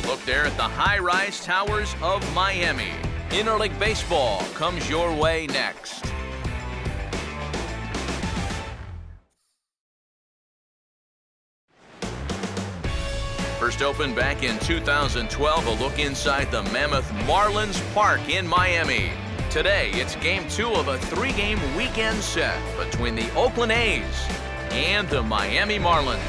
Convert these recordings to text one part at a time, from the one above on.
Look there at the high-rise towers of Miami. Interleague Baseball comes your way next. First opened back in 2012, a look inside the mammoth Marlins Park in Miami. Today, it's Game 2 of a 3-game weekend set between the Oakland A's and the Miami Marlins.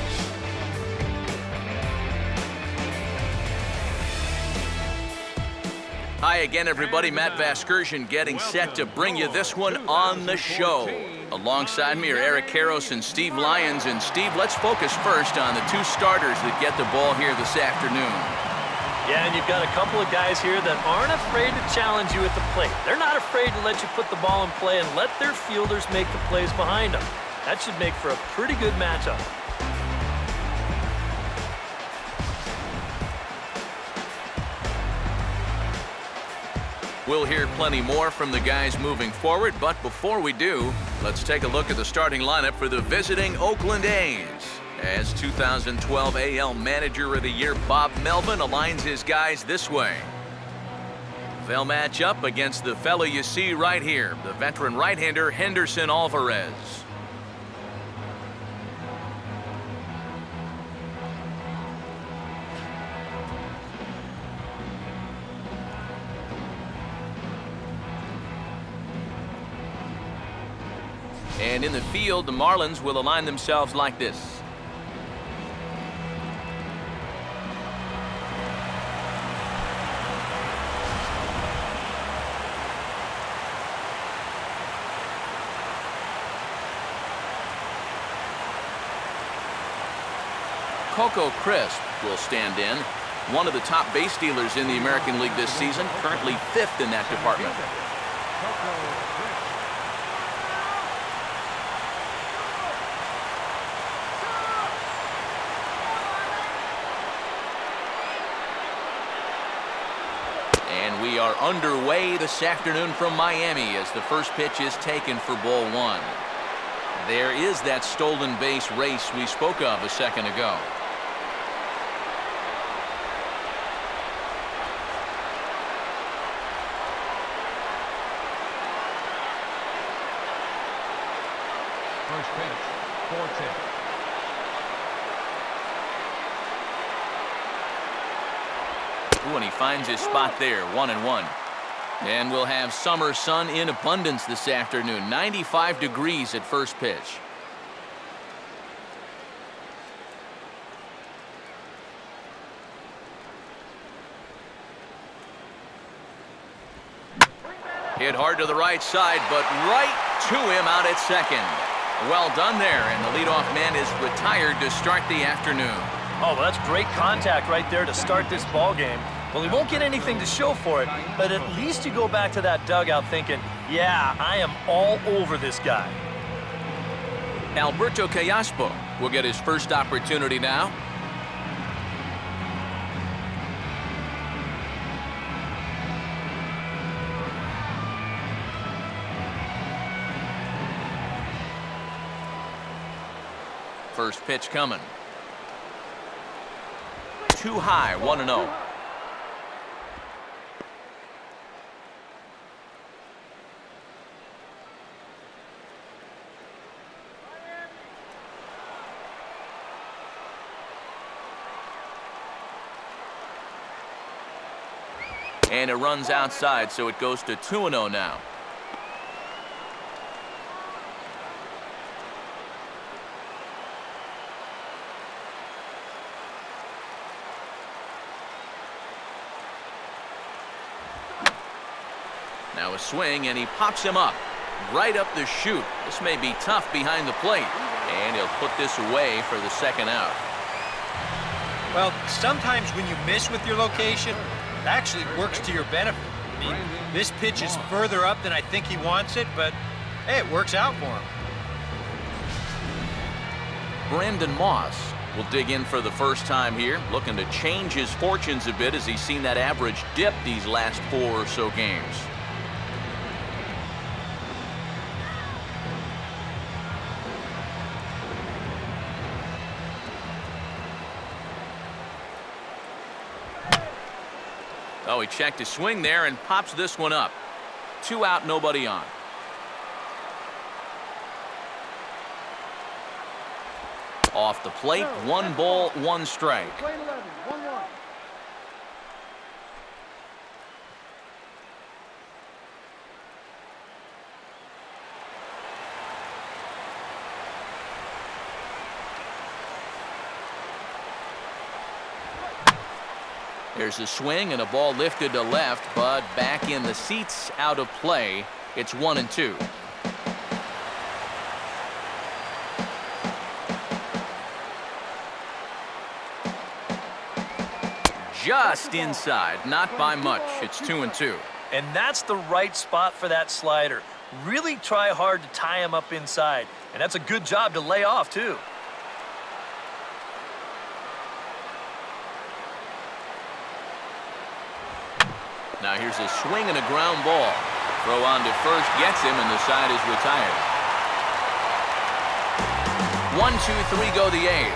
Hi again, everybody. Matt Vasgersian getting set to bring you this one on the show. Alongside me are Eric Karros and Steve Lyons. And Steve, let's focus first on the two starters that get the ball here this afternoon. Yeah, and you've got a couple of guys here that aren't afraid to challenge you at the plate. They're not afraid to let you put the ball in play and let their fielders make the plays behind them. That should make for a pretty good matchup. We'll hear plenty more from the guys moving forward, but before we do, let's take a look at the starting lineup for the visiting Oakland A's. As 2012 AL Manager of the Year Bob Melvin aligns his guys this way. They'll match up against the fellow you see right here, the veteran right-hander Henderson Alvarez. And in the field, the Marlins will align themselves like this. Coco Crisp will stand in, one of the top base stealers in the American League this season, currently 5th in that department. And we are underway this afternoon from Miami as the first pitch is taken for ball one. There is that stolen base race we spoke of a second ago. First pitch, 4-10. And he finds his spot there, 1-1. And we'll have summer sun in abundance this afternoon, 95 degrees at first pitch. Hit hard to the right side, but right to him out at second. Well done there, and the leadoff man is retired to start the afternoon. Oh, well, that's great contact right there to start this ball game. Well, he won't get anything to show for it, but at least you go back to that dugout thinking, yeah, I am all over this guy. Alberto Callaspo will get his first opportunity now. First pitch coming. Too high, 1-0. And it runs outside, so it goes to 2-0 now. Now a swing, and he pops him up right up the chute. This may be tough behind the plate, and he'll put this away for the second out. Well, sometimes when you miss with your location, it actually works to your benefit. I mean, this pitch is further up than I think he wants it, but hey, it works out for him. Brandon Moss will dig in for the first time here, looking to change his fortunes a bit as he's seen that average dip these last 4 or so games. Oh, he checked his swing there and pops this one up. 2 out, nobody on. Off the plate, 1 ball, 1 strike. There's a swing and a ball lifted to left, but back in the seats, out of play. It's 1-2. Just inside, not by much. It's 2-2. And that's the right spot for that slider. Really try hard to tie him up inside. And that's a good job to lay off, too. Now here's a swing and a ground ball. Throw on to first gets him, and the side is retired. 1-2-3 go the A's.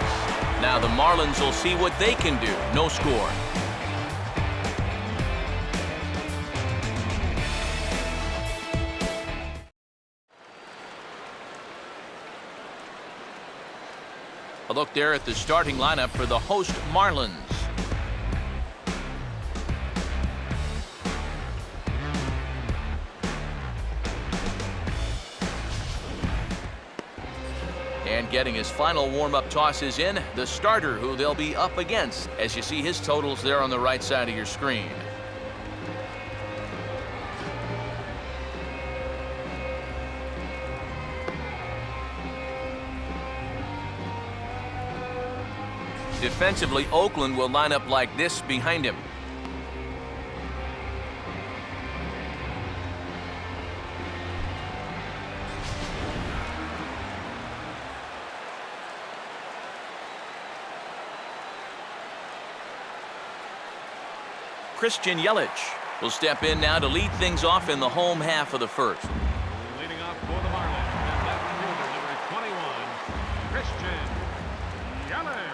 Now the Marlins will see what they can do. No score. A look there at the starting lineup for the host Marlins. And getting his final warm-up tosses in, the starter who they'll be up against, as you see his totals there on the right side of your screen. Defensively, Oakland will line up like this behind him. Christian Yelich will step in now to lead things off in the home half of the first. Leading off for the Marlins, and left fielder, number 21, Christian Yelich.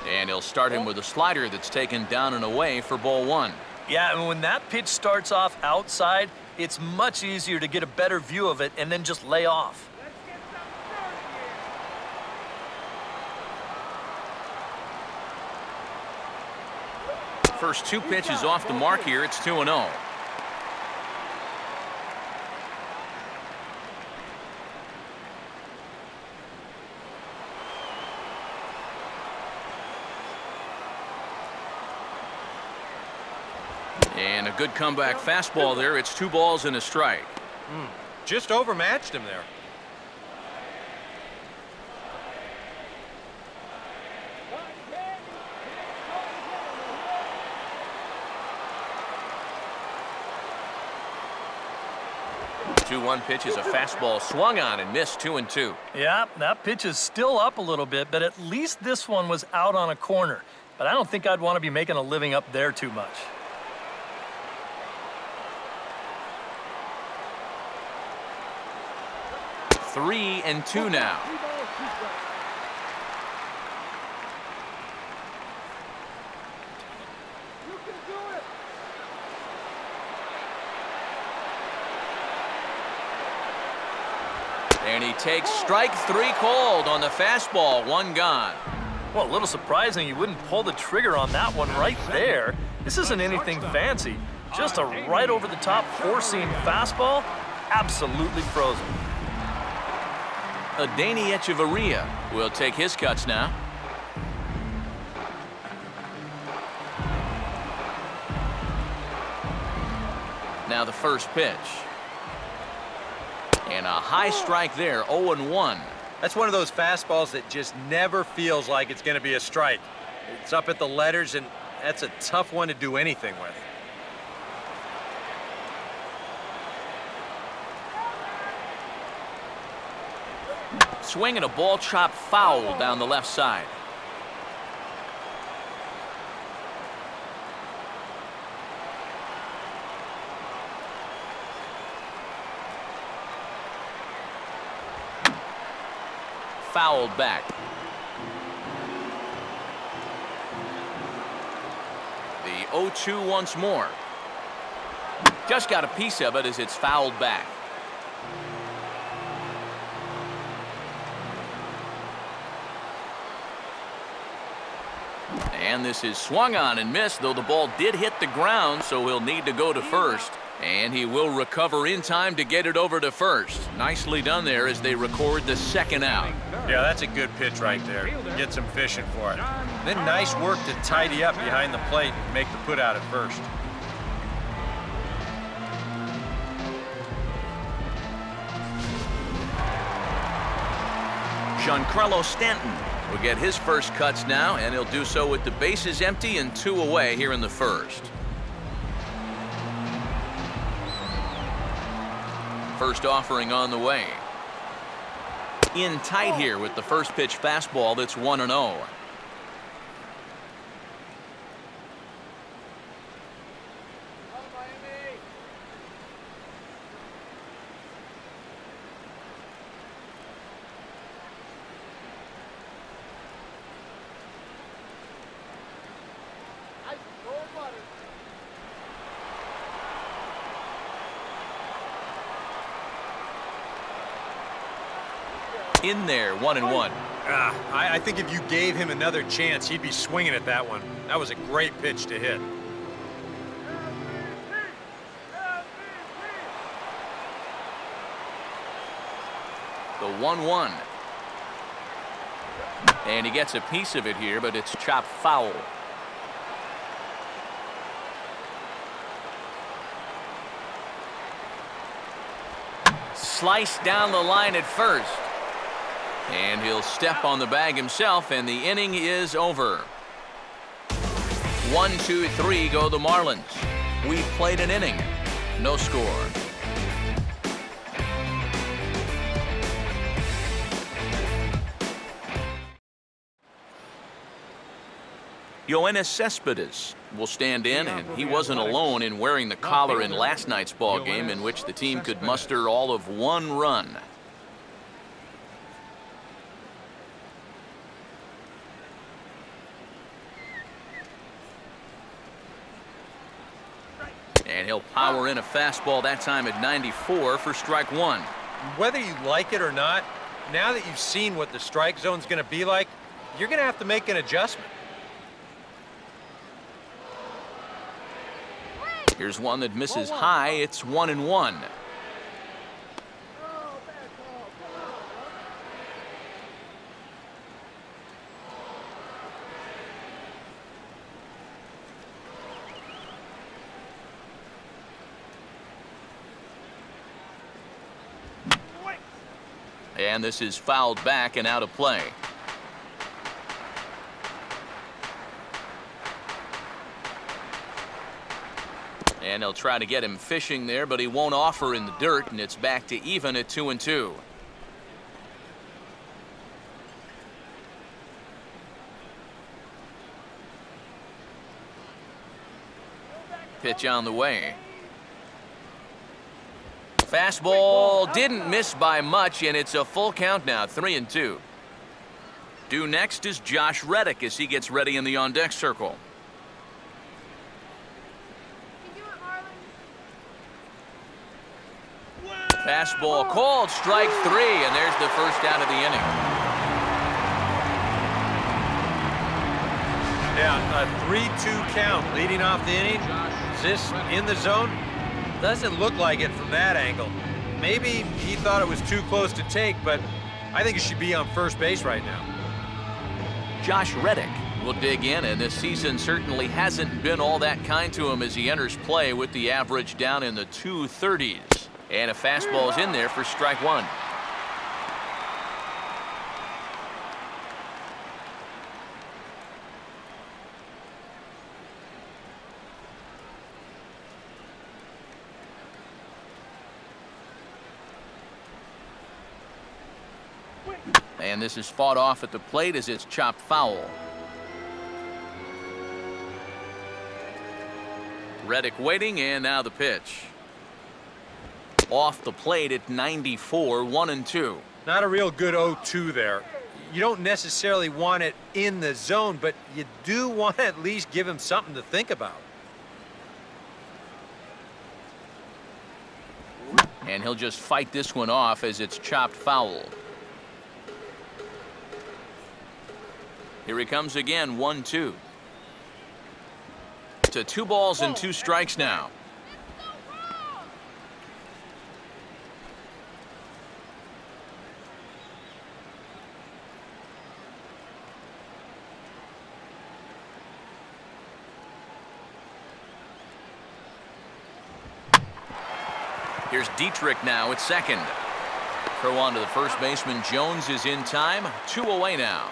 And he'll start him with a slider that's taken down and away for ball 1. Yeah, and when that pitch starts off outside, it's much easier to get a better view of it and then just lay off. First 2 pitches off the mark here. It's 2-0. And a good comeback fastball there. It's 2 balls and a strike. Just overmatched him there. The 2-1 pitch is a fastball swung on and missed. 2-2. Yeah, that pitch is still up a little bit, but at least this one was out on a corner. But I don't think I'd want to be making a living up there too much. Three and 2 now. And he takes strike 3 called on the fastball. 1 gone. Well, a little surprising you wouldn't pull the trigger on that one right there. This isn't anything fancy. Just a right over the top 4-seam fastball. Absolutely frozen. Adeiny Echeverria will take his cuts now. Now the first pitch. And a high strike there, 0-1. That's one of those fastballs that just never feels like it's going to be a strike. It's up at the letters, and that's a tough one to do anything with. Swing and a ball chop foul down the left side. Fouled back. The 0-2 once more. Just got a piece of it as it's fouled back. And this is swung on and missed, though the ball did hit the ground, so he'll need to go to first. And he will recover in time to get it over to first. Nicely done there as they record the second out. Yeah, that's a good pitch right there. Get some fishing for it. Then nice work to tidy up behind the plate and make the put out at first. Giancarlo Stanton will get his first cuts now, and he'll do so with the bases empty and 2 away here in the first. First offering on the way. In tight here with the first pitch fastball that's 1-0. In there, 1-1. I think if you gave him another chance, he'd be swinging at that one. That was a great pitch to hit. The 1-1. And he gets a piece of it here, but it's chopped foul. Sliced down the line at first. And he'll step on the bag himself, and the inning is over. 1, 2, 3 go the Marlins. We've played an inning. No score. Yoenis Cespedes will stand in, and he wasn't alone in wearing the collar in last night's ball game, in which the team could muster all of 1 run. And he'll power in a fastball that time at 94 for strike 1. Whether you like it or not, now that you've seen what the strike zone's going to be like, you're going to have to make an adjustment. Here's one that misses high. It's 1-1. And this is fouled back and out of play. And they'll try to get him fishing there, but he won't offer in the dirt, and it's back to even at 2-2. Pitch on the way. Fastball didn't miss by much, and it's a full count now, 3-2. Due next is Josh Reddick as he gets ready in the on-deck circle. Fastball called, strike 3, and there's the first out of the inning. Yeah, a 3-2 count leading off the inning. Is this in the zone? Doesn't look like it from that angle. Maybe he thought it was too close to take, but I think it should be on first base right now. Josh Reddick will dig in, and this season certainly hasn't been all that kind to him as he enters play with the average down in the 230s. And a fastball's in there for strike 1. And this is fought off at the plate as it's chopped foul. Reddick waiting, and now the pitch. Off the plate at 94, 1-2. Not a real good 0-2 there. You don't necessarily want it in the zone, but you do want to at least give him something to think about. And he'll just fight this one off as it's chopped foul. Here he comes again, 1-2. To 2 balls and 2 strikes now. Here's Dietrich now at second. Throw on to the first baseman. Jones is in time. 2 away now.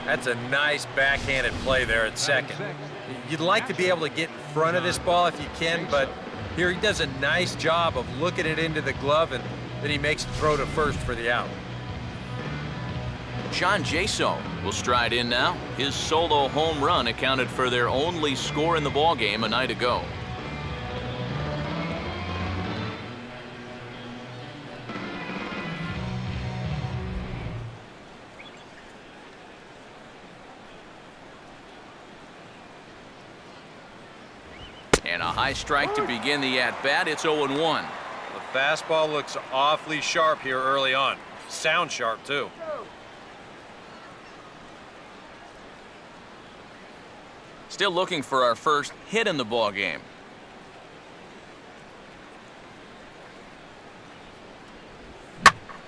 That's a nice backhanded play there at second. You'd like to be able to get in front of this ball if you can, but here he does a nice job of looking it into the glove, and then he makes the throw to first for the out. John Jaso will stride in now. His solo home run accounted for their only score in the ballgame a night ago. And a high strike to begin the at-bat. It's 0-1. The fastball looks awfully sharp here early on. Sound sharp, too. Still looking for our first hit in the ballgame.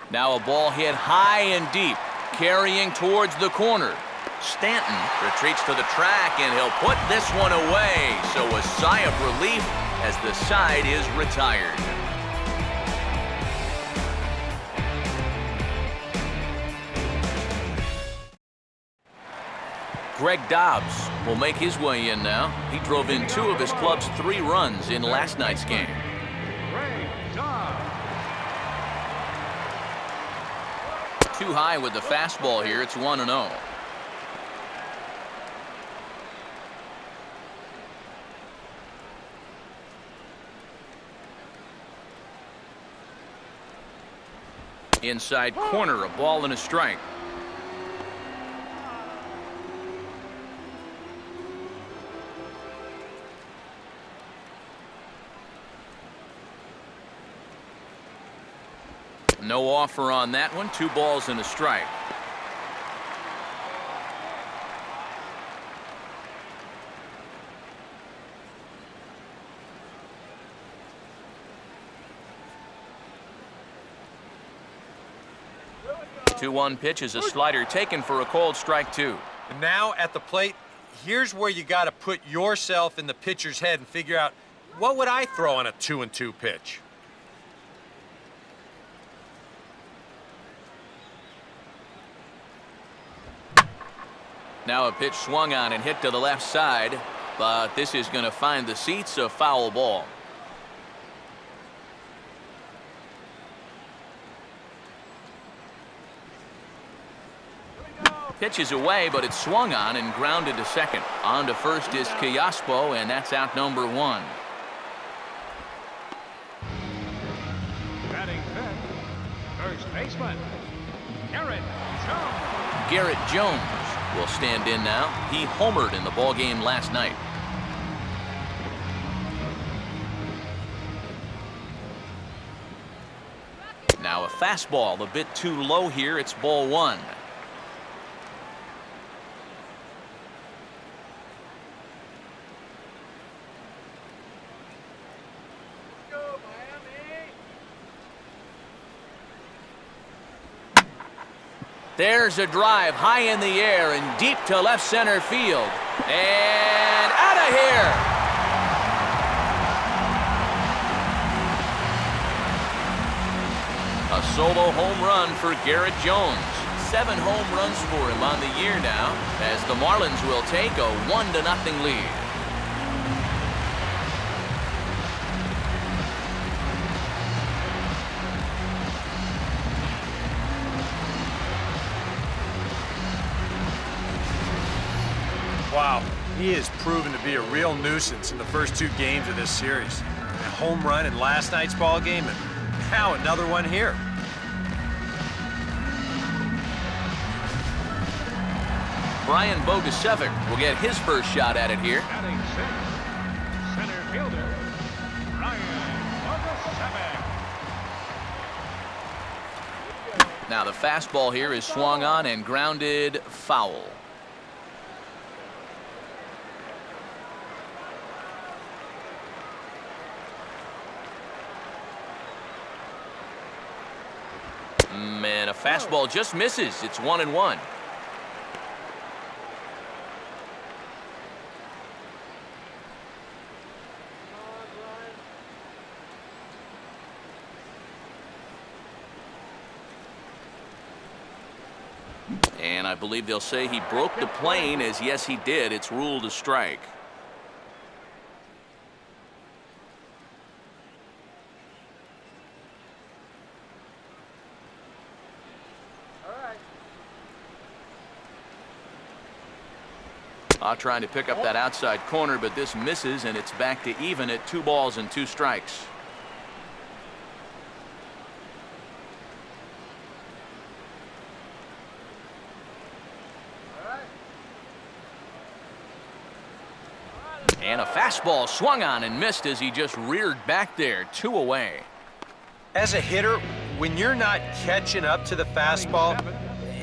Now a ball hit high and deep, carrying towards the corner. Stanton retreats to the track, and he'll put this one away. So a sigh of relief as the side is retired. Greg Dobbs will make his way in now. He drove in 2 of his club's 3 runs in last night's game. Greg Dobbs. Too high with the fastball here. It's 1-0. Inside corner, a ball and a strike. No offer on that one. 2 balls and a strike. The 2-1 pitch is a slider taken for a called strike 2. And now at the plate, here's where you got to put yourself in the pitcher's head and figure out, what would I throw on a 2-2 pitch? Now a pitch swung on and hit to the left side, but this is going to find the seats, a foul ball. Pitch is away, but it's swung on and grounded to second. On to first is Kiyaspo, and that's out number 1. Batting fifth, first baseman, Garrett Jones. Garrett Jones will stand in now. He homered in the ballgame last night. Now a fastball a bit too low here. It's ball 1. There's a drive high in the air and deep to left center field. And out of here. A solo home run for Garrett Jones. 7 home runs for him on the year now, as the Marlins will take a 1-0 lead. Wow, he has proven to be a real nuisance in the first 2 games of this series. A home run in last night's ball game, and now another one here. Brian Bogusevic will get his first shot at it here. Batting sixth, center fielder, Brian Bogusevic. Now the fastball here is swung on and grounded foul. Man, a fastball just misses. It's 1-1. And I believe they'll say he broke the plane, as yes, he did. It's ruled a strike. Trying to pick up that outside corner, but this misses, and it's back to even at 2 balls and 2 strikes. And a fastball swung on and missed as he just reared back there. 2 away. As a hitter, when you're not catching up to the fastball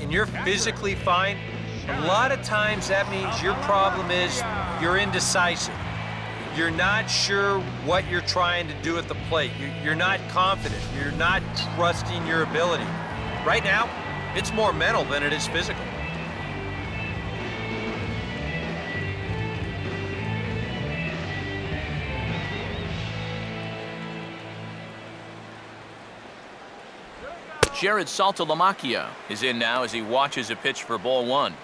and you're physically fine, a lot of times that means your problem is you're indecisive. You're not sure what you're trying to do at the plate. You're not confident. You're not trusting your ability. Right now, it's more mental than it is physical. Jared Saltalamacchia is in now as he watches a pitch for ball 1.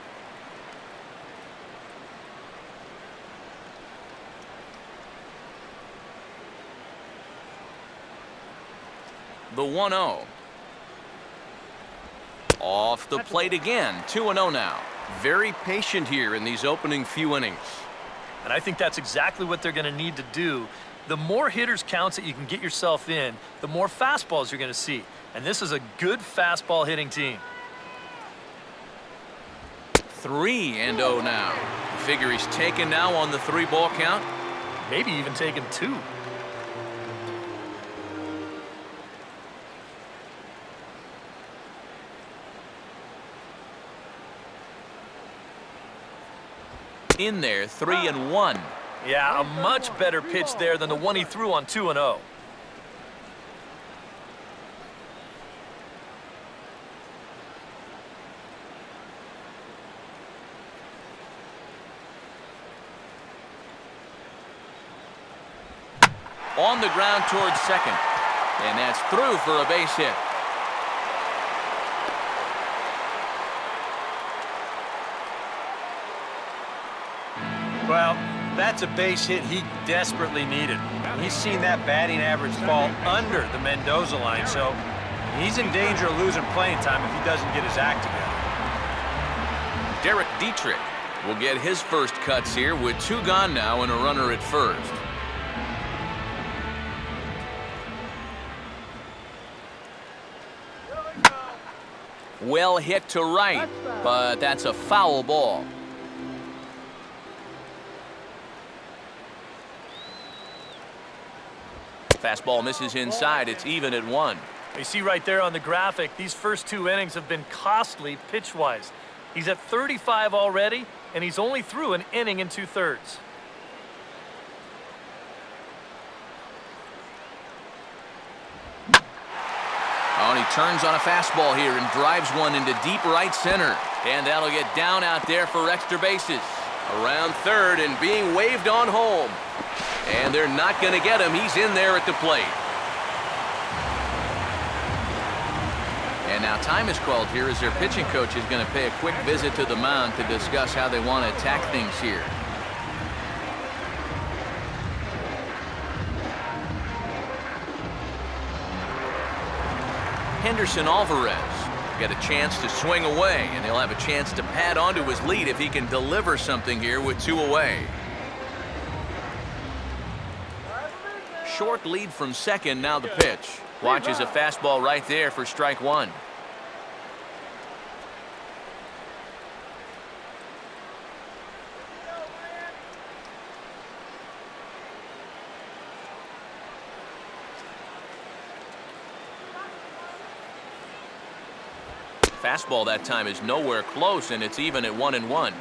The 1-0. Off the plate again. 2-0 now. Very patient here in these opening few innings. And I think that's exactly what they're going to need to do. The more hitters counts that you can get yourself in, the more fastballs you're going to see. And this is a good fastball hitting team. 3-0 now. You figure he's taken now on the 3-ball count? Maybe even taken 2. In there, 3-1. Yeah, a much better pitch there than the one he threw on 2-0. On the ground towards second. And that's through for a base hit. Well, that's a base hit he desperately needed. He's seen that batting average fall under the Mendoza line, so he's in danger of losing playing time if he doesn't get his act together. Derek Dietrich will get his first cuts here with 2 gone now and a runner at first. Well hit to right, but that's a foul ball. Fastball misses inside. It's even at 1. You see right there on the graphic, these first 2 innings have been costly pitch-wise. He's at 35 already, and he's only through an inning and 2/3. Oh, and he turns on a fastball here and drives one into deep right center. And that'll get down out there for extra bases. Around third and being waved on home. And they're not going to get him. He's in there at the plate. And now time is called here as their pitching coach is going to pay a quick visit to the mound to discuss how they want to attack things here. Henderson Alvarez get a chance to swing away, and he'll have a chance to pad onto his lead if he can deliver something here with 2 away. Short lead from second, now the pitch. Watches a fastball right there for strike 1. Fastball that time is nowhere close, and it's even at 1-1.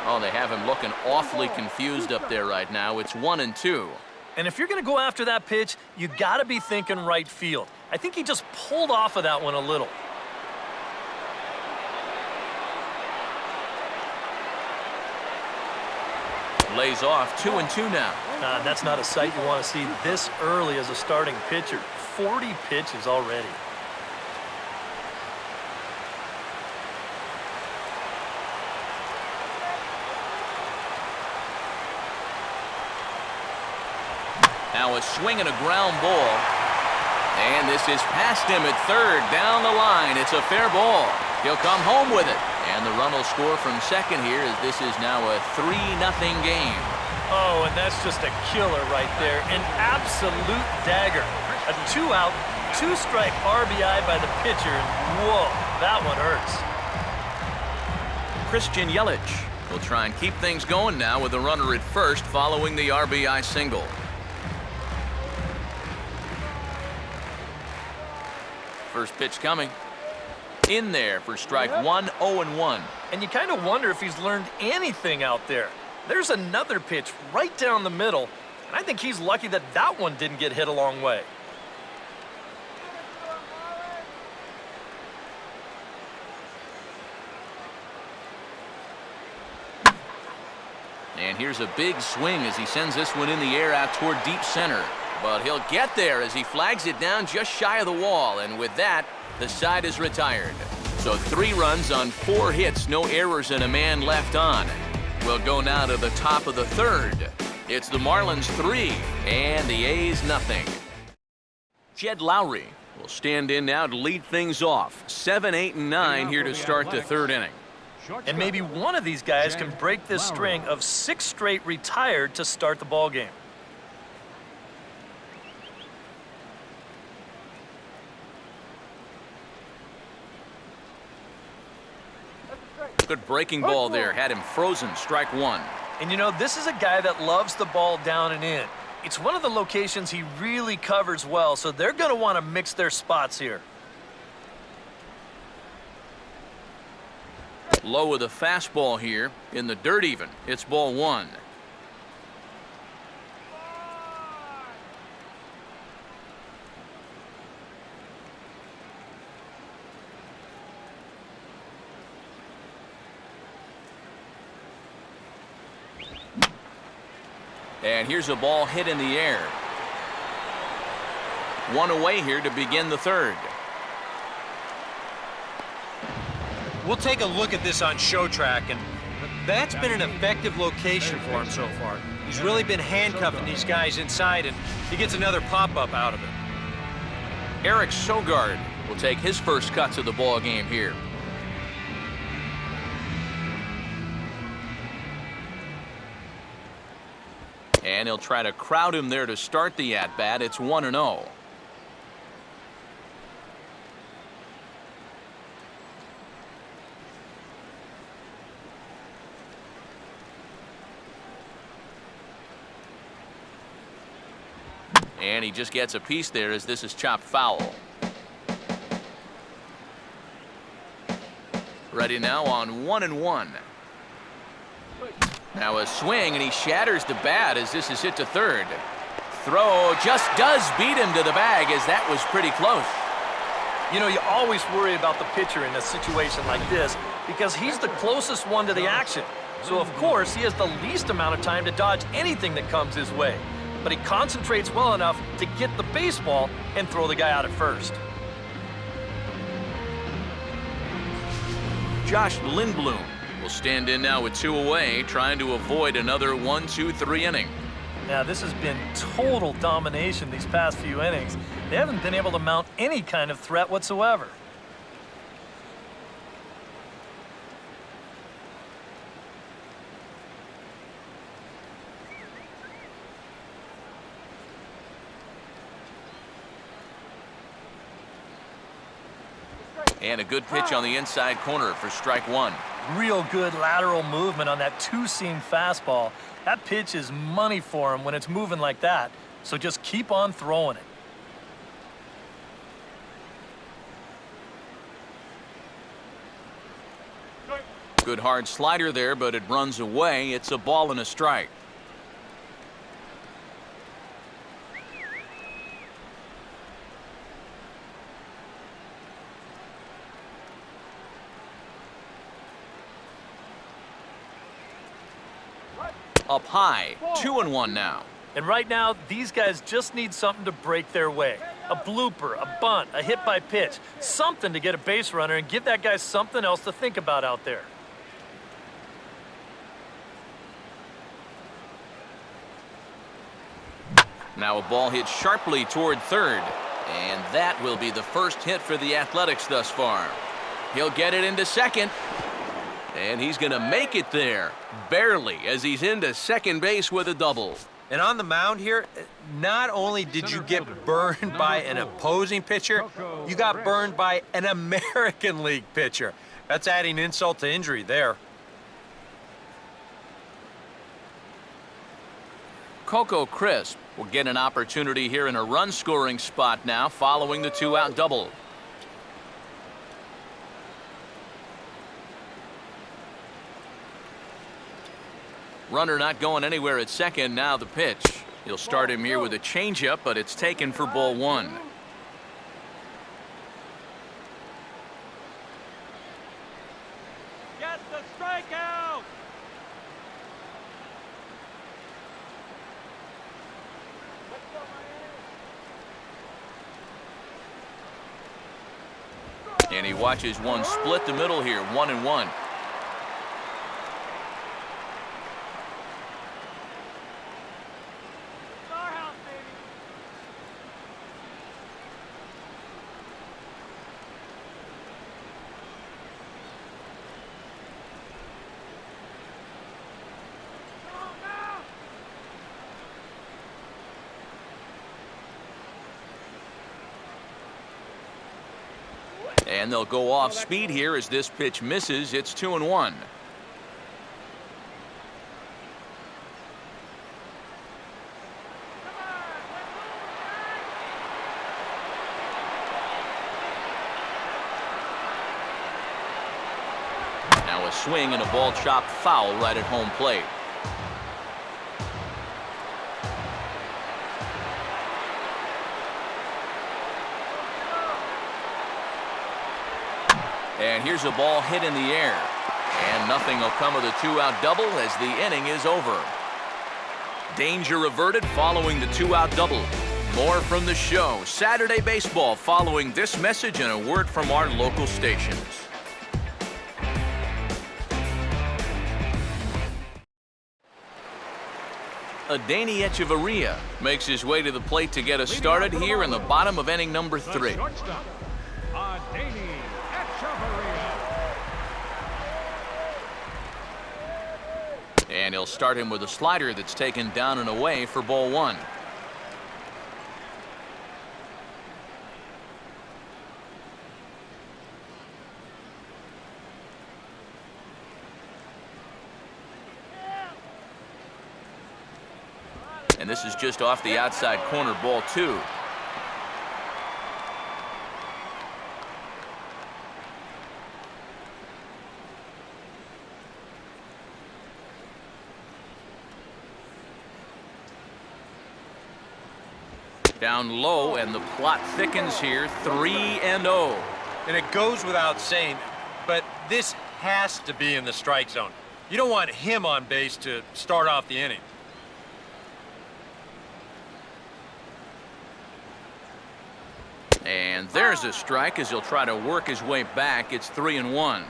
Oh, they have him looking awfully confused up there right now. It's 1-2. And if you're going to go after that pitch, you got to be thinking right field. I think he just pulled off of that one a little. Lays off 2-2 now. That's not a sight you want to see this early as a starting pitcher. 40 pitches already. Now a swing and a ground ball. And this is past him at third, down the line. It's a fair ball. He'll come home with it. And the run will score from second here as this is now a 3-0 game. Oh, and that's just a killer right there. An absolute dagger. A 2-out, 2-strike RBI by the pitcher. Whoa, that one hurts. Christian Yelich will try and keep things going now with a runner at first following the RBI single. First pitch coming. In there for strike one, 0-1. And you kind of wonder if he's learned anything out there. There's another pitch right down the middle, and I think he's lucky that that one didn't get hit a long way. And here's a big swing as he sends this one in the air out toward deep center. But he'll get there as he flags it down just shy of the wall. And with that, the side is retired. So 3 runs on 4 hits, no errors, and a man left on. We'll go now to the top of the third. It's the Marlins 3 and the A's nothing. Jed Lowry will stand in now to lead things off. 7, 8, and 9 here to start the third inning. And maybe one of these guys can break this string of 6 straight retired to start the ball game. Good breaking ball there. Had him frozen. Strike 1. And you know, this is a guy that loves the ball down and in. It's one of the locations he really covers well, so they're going to want to mix their spots here. Low with a fastball here. In the dirt even. It's ball 1. And here's a ball hit in the air. 1 away here to begin the third. We'll take a look at this on show track, and that's been an effective location for him so far. He's really been handcuffing these guys inside, and he gets another pop-up out of it. Eric Sogard will take his first cuts of the ball game here. And he'll try to crowd him there to start the at-bat. It's 1-0. And he just gets a piece there as this is chopped foul. Ready now on 1-1. Now a swing, and he shatters the bat as this is hit to third. Throw just does beat him to the bag as that was pretty close. You know, you always worry about the pitcher in a situation like this because he's the closest one to the action. So, of course, he has the least amount of time to dodge anything that comes his way. But he concentrates well enough to get the baseball and throw the guy out at first. Josh Lindblom will stand in now with 2 away, trying to avoid another 1-2-3 inning. Now, this has been total domination these past few innings. They haven't been able to mount any kind of threat whatsoever. And a good pitch on the inside corner for strike one. Real good lateral movement on that two-seam fastball. That pitch is money for him when it's moving like that. So just keep on throwing it. Good hard slider there, but it runs away. It's a ball and a strike. Up high, 2-1 now. And right now, these guys just need something to break their way. A blooper, a bunt, a hit by pitch, something to get a base runner and give that guy something else to think about out there. Now a ball hit sharply toward third, and that will be the first hit for the Athletics thus far. He'll get it into second, and he's going to make it there, barely, as he's into second base with a double. And on the mound here, not only did you get burned by an opposing pitcher, you got burned by an American League pitcher. That's adding insult to injury there. Coco Crisp will get an opportunity here in a run-scoring spot now following the two-out double. Runner not going anywhere at second. Now the pitch. He'll start him here with a changeup, but it's taken for ball one. Get the strikeout! And he watches one split the middle here, 1-1. And they'll go off speed here as this pitch misses. It's 2-1. Now a swing and a ball chopped foul right at home plate. And here's a ball hit in the air. And nothing will come of the two-out double as the inning is over. Danger averted following the two-out double. More from the show. Saturday Baseball following this message and a word from our local stations. Adeiny Echeverria makes his way to the plate to get us started here in the bottom of inning number 3. Shortstop, Adeiny Echeverria. And he'll start him with a slider that's taken down and away for ball one. And this is just off the outside corner, ball two. Down low, and the plot thickens here, 3-0. And it goes without saying, but this has to be in the strike zone. You don't want him on base to start off the inning. And there's a strike as he'll try to work his way back. It's 3-1.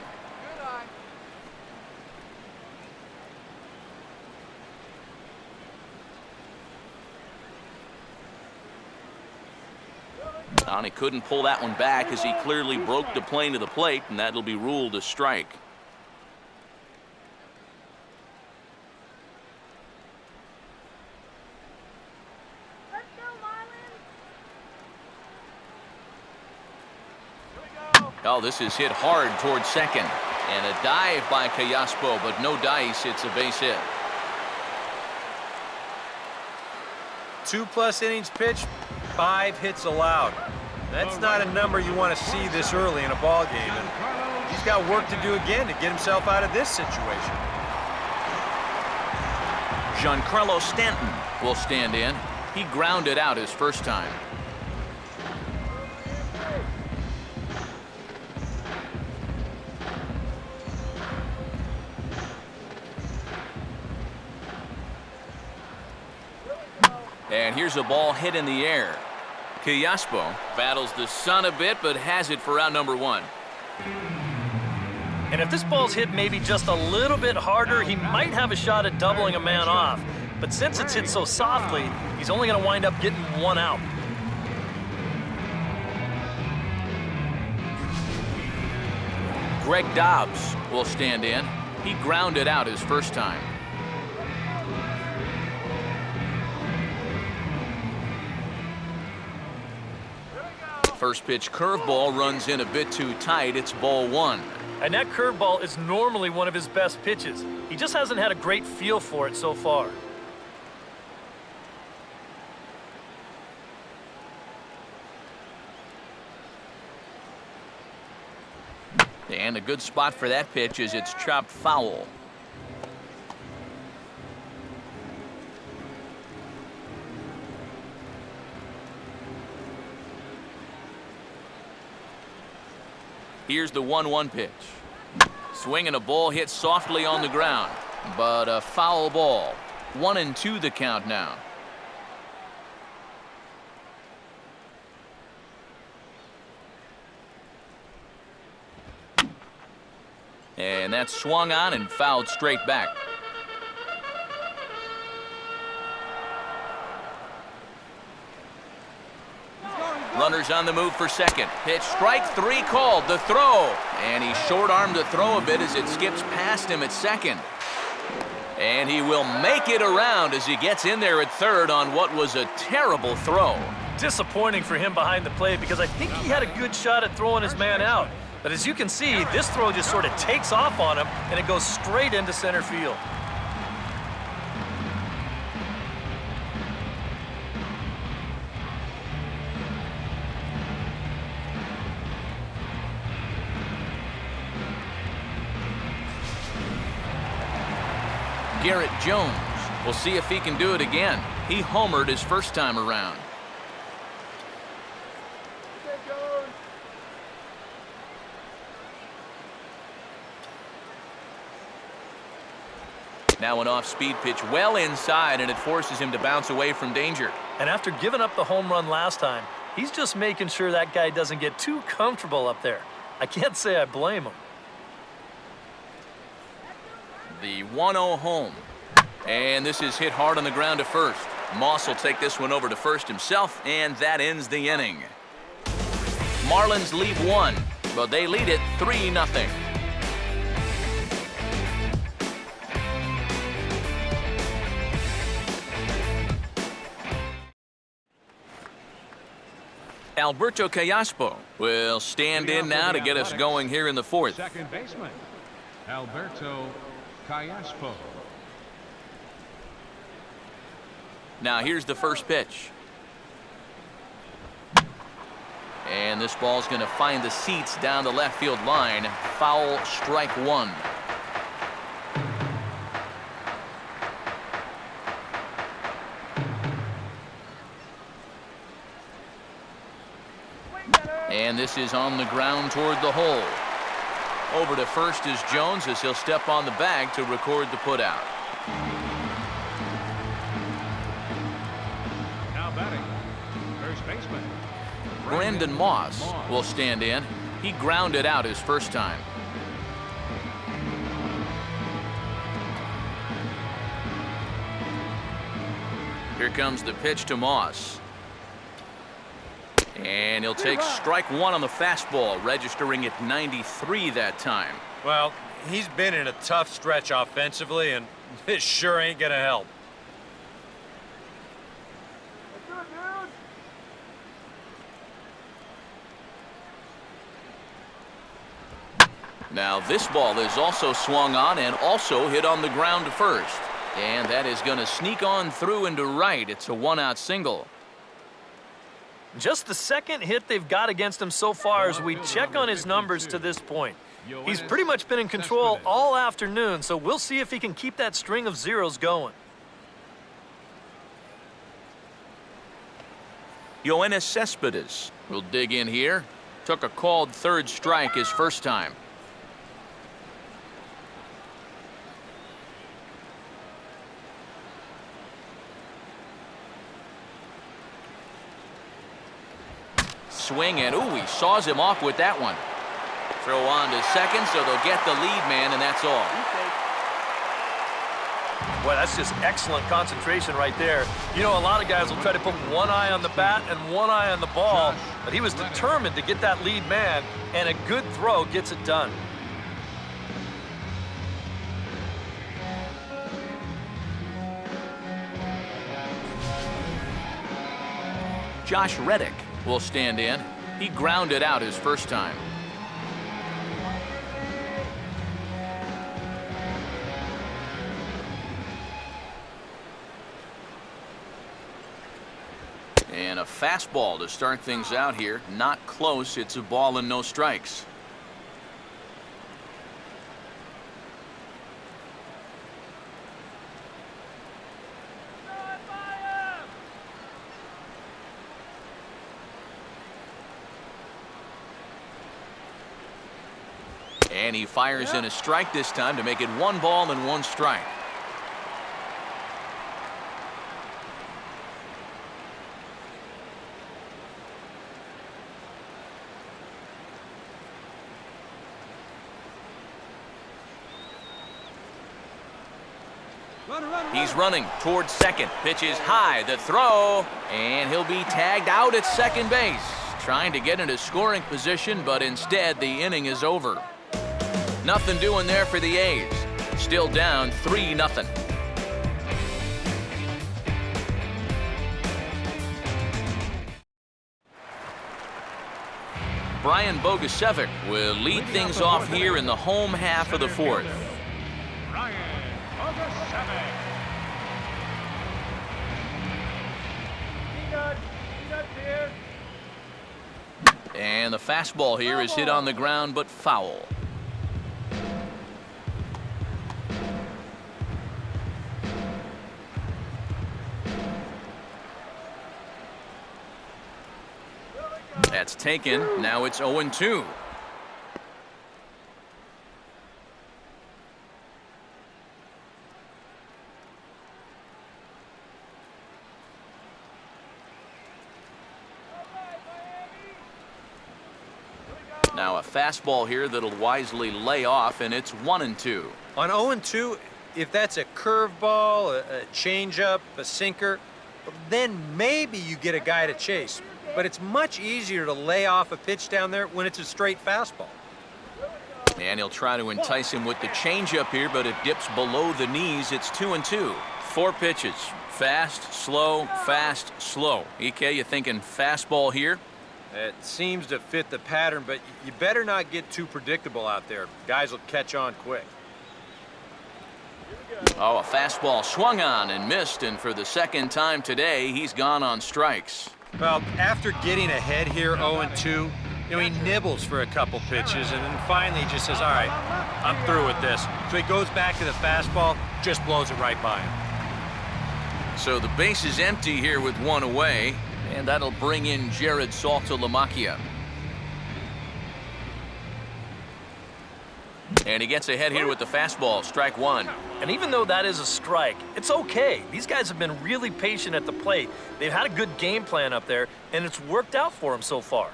And he couldn't pull that one back as he clearly broke the plane to the plate, and that'll be ruled a strike. Let's go, Marlins! Oh, Well, this is hit hard towards second. And a dive by Callaspo, but no dice. It's a base hit. 2+ innings pitched, 5 hits allowed. That's not a number you want to see this early in a ball game. And he's got work to do again to get himself out of this situation. Giancarlo Stanton will stand in. He grounded out his first time. And here's a ball hit in the air. Callaspo battles the sun a bit, but has it for out number 1. And if this ball's hit maybe just a little bit harder, he might have a shot at doubling a man off. But since it's hit so softly, he's only going to wind up getting 1 out. Greg Dobbs will stand in. He grounded out his first time. First pitch curveball runs in a bit too tight. It's ball 1. And that curveball is normally one of his best pitches. He just hasn't had a great feel for it so far. And a good spot for that pitch is it's chopped foul. Here's the 1-1 pitch. Swinging a ball hit softly on the ground, but a foul ball. 1-2 the count now. And that's swung on and fouled straight back. Runners on the move for second. Pitch, strike 3 called. The throw. And he short-armed the throw a bit as it skips past him at second. And he will make it around as he gets in there at third on what was a terrible throw. Disappointing for him behind the plate because I think he had a good shot at throwing his man out. But as you can see, this throw just sort of takes off on him and it goes straight into center field. Garrett Jones. We'll see if he can do it again. He homered his first time around. Now an off-speed pitch well inside, and it forces him to bounce away from danger. And after giving up the home run last time, he's just making sure that guy doesn't get too comfortable up there. I can't say I blame him. The 1-0 home. And this is hit hard on the ground to first. Moss will take this one over to first himself, and that ends the inning. Marlins lead 1, but they lead it 3-0. Alberto Callaspo will stand in now to get us going here in the 4th. Second baseman, Alberto Callaspo. Now here's the first pitch. And this ball's going to find the seats down the left field line. Foul, strike 1. And this is on the ground toward the hole. Over to first is Jones as he'll step on the bag to record the putout. Now batting, first baseman, Brandon Moss will stand in. He grounded out his first time. Here comes the pitch to Moss. And he'll take strike 1 on the fastball, registering at 93 that time. Well, he's been in a tough stretch offensively, and this sure ain't gonna help. Now this ball is also swung on and also hit on the ground to first. And that is going to sneak on through into right. It's a one-out single. Just the second hit they've got against him so far as we check on his numbers to this point. He's pretty much been in control all afternoon, so we'll see if he can keep that string of zeros going. Yoenis Cespedes will dig in here. Took a called third strike his first time. Swing, and ooh, he saws him off with that one. Throw on to second, so they'll get the lead man, and that's all. Boy, that's just excellent concentration right there. You know, a lot of guys will try to put one eye on the bat and one eye on the ball, but he was determined to get that lead man, and a good throw gets it done. Josh Reddick will stand in. He grounded out his first time. And a fastball to start things out here. Not close. It's a ball and no strikes. And he fires in a strike this time to make it 1 ball and 1 strike. He's running towards second. Pitch is high. The throw. And he'll be tagged out at second base. Trying to get into scoring position, but instead the inning is over. Nothing doing there for the A's. Still down 3-0. Brian Bogusevic will lead things off here in the home half of the fourth. Brian Bogusevic. And the fastball here is hit on the ground, but foul. That's taken. Now it's 0-2. Now a fastball here that'll wisely lay off, and it's 1-2. On 0-2, if that's a curveball, a changeup, a sinker, then maybe you get a guy to chase. But it's much easier to lay off a pitch down there when it's a straight fastball. And he'll try to entice him with the changeup here, but it dips below the knees. It's 2-2. 4 pitches. Fast, slow, fast, slow. EK, you thinking fastball here? It seems to fit the pattern, but you better not get too predictable out there. Guys will catch on quick. Oh, a fastball swung on and missed, and for the second time today, he's gone on strikes. Well, after getting ahead here 0-2, you know, he nibbles for a couple pitches, and then finally he just says, all right, I'm through with this. So he goes back to the fastball, just blows it right by him. So the base is empty here with 1 away, and that'll bring in Jared Saltalamacchia. And he gets ahead here with the fastball, strike 1. And even though that is a strike, it's okay. These guys have been really patient at the plate. They've had a good game plan up there, and it's worked out for them so far.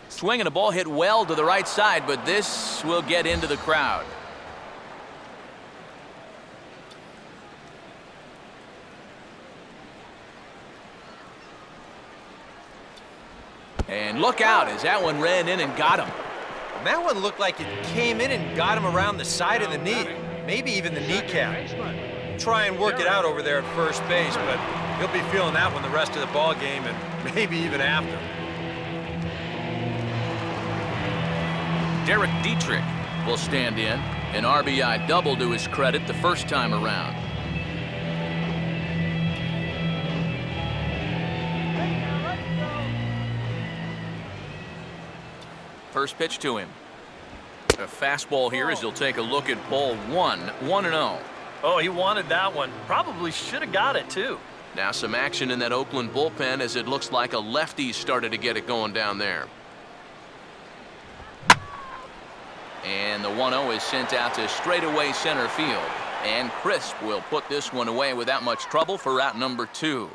Swing and a ball hit well to the right side, but this will get into the crowd. And look out as that one ran in and got him. And that one looked like it came in and got him around the side of the knee, maybe even the kneecap. Try and work it out over there at first base, but He'll be feeling that one the rest of the ball game and maybe even after. Derek Dietrich will stand in. An RBI double to his credit the first time around. First pitch to him. A fastball here as he'll take a look at ball one. 1-0. Oh, he wanted that one. Probably should have got it, too. Now some action in that Oakland bullpen as it looks like a lefty started to get it going down there. And the 1-0 is sent out to straightaway center field. And Crisp will put this one away without much trouble for out number 2.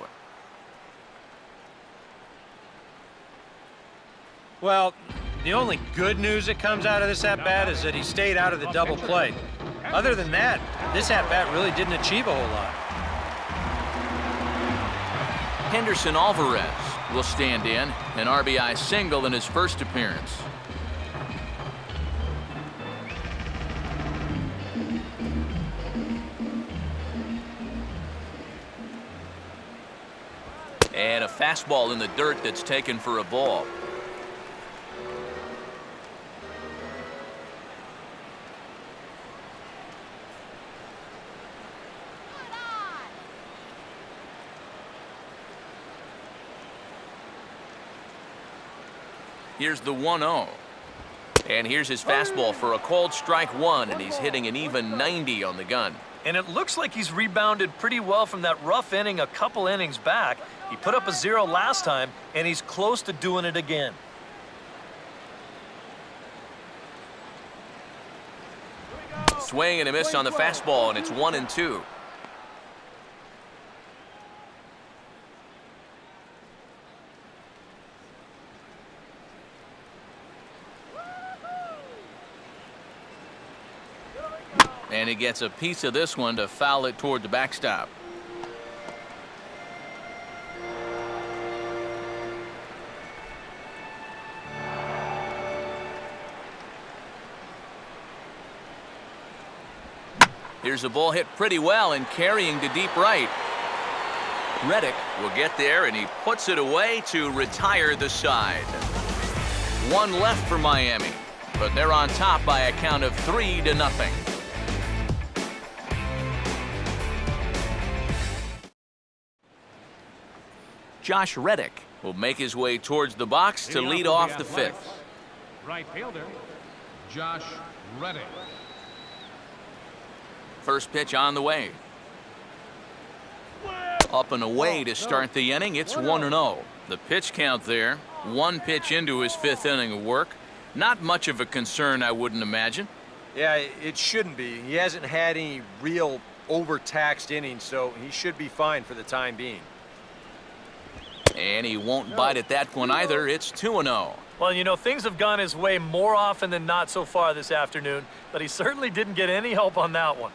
Well, the only good news that comes out of this at-bat is that he stayed out of the double play. Other than that, this at-bat really didn't achieve a whole lot. Henderson Alvarez will stand in. An RBI single in his first appearance. And a fastball in the dirt that's taken for a ball. Here's the 1-0. And here's his fastball for a called strike 1, and he's hitting an even 90 on the gun. And it looks like he's rebounded pretty well from that rough inning a couple innings back. He put up a 0 last time, and he's close to doing it again. Swing and a miss on the fastball, and it's 1-2. And he gets a piece of this one to foul it toward the backstop. Here's a ball hit pretty well and carrying to deep right. Reddick will get there, and he puts it away to retire the side. One left for Miami, but they're on top by a count of 3-0. Josh Reddick will make his way towards the box to lead off the 5th. Right fielder, Josh Reddick. First pitch on the way. Up and away to start the inning. It's 1-0. The pitch count there. One pitch into his 5th inning of work. Not much of a concern, I wouldn't imagine. Yeah, it shouldn't be. He hasn't had any real overtaxed innings, so he should be fine for the time being. And he won't bite at that one either. It's 2-0. Well, you know, things have gone his way more often than not so far this afternoon, but he certainly didn't get any help on that one.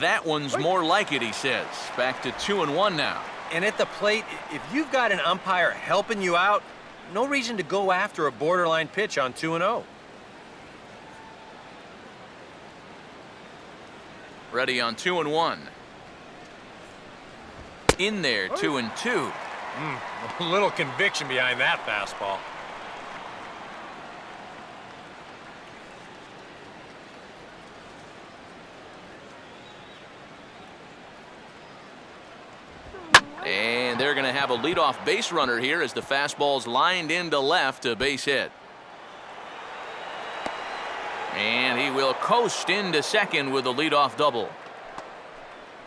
That one's more like it, he says. Back to 2-1 now. And at the plate, if you've got an umpire helping you out, no reason to go after a borderline pitch on 2-0. Ready on 2-1. In there, 2-2. A little conviction behind that fastball. And they're going to have a leadoff base runner here as the fastball's lined into left, a base hit. And he will coast into second with a leadoff double.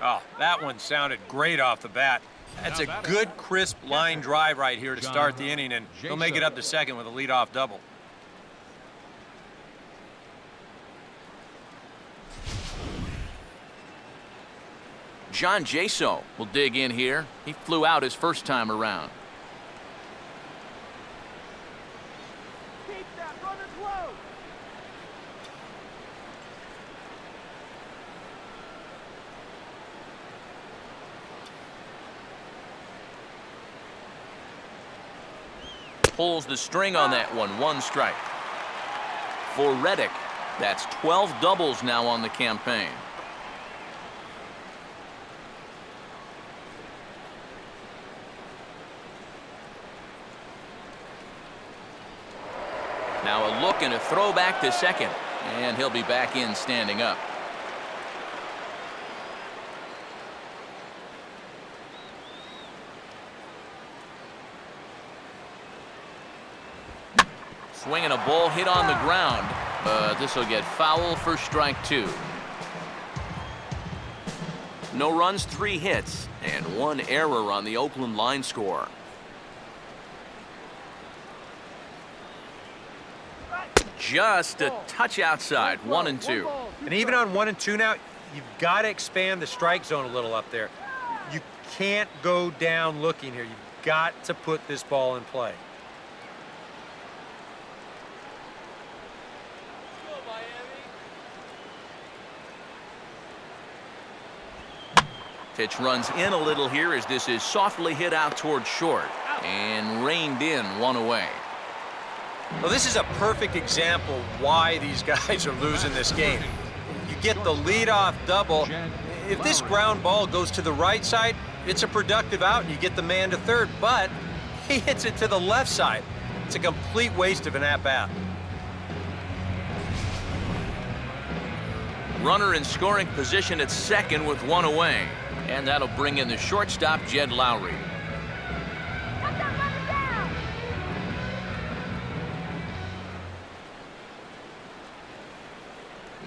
Oh, that one sounded great off the bat. That's a good, crisp line drive right here to start the inning, and he'll make it up to second with a leadoff double. John Jaso will dig in here. He flew out his first time around. Keep that runner close. pulls the string on that one. 1 strike. For Reddick, that's 12 doubles now on the campaign. Now a look and a throw back to second, and he'll be back in standing up. Swinging a ball hit on the ground, but this will get foul for strike 2. No runs, 3 hits, and 1 error on the Oakland line score. Just a touch outside. 1 and 2. And even on 1 and 2 now, you've got to expand the strike zone a little up there. You can't go down looking here. You've got to put this ball in play. Pitch runs in a little here as this is softly hit out toward short and reined in 1 away. Well, this is a perfect example why these guys are losing this game. You get the leadoff double. If this ground ball goes to the right side, it's a productive out and you get the man to third, but he hits it to the left side. It's a complete waste of an at-bat. Runner in scoring position at second with 1 away. And that'll bring in the shortstop, Jed Lowry.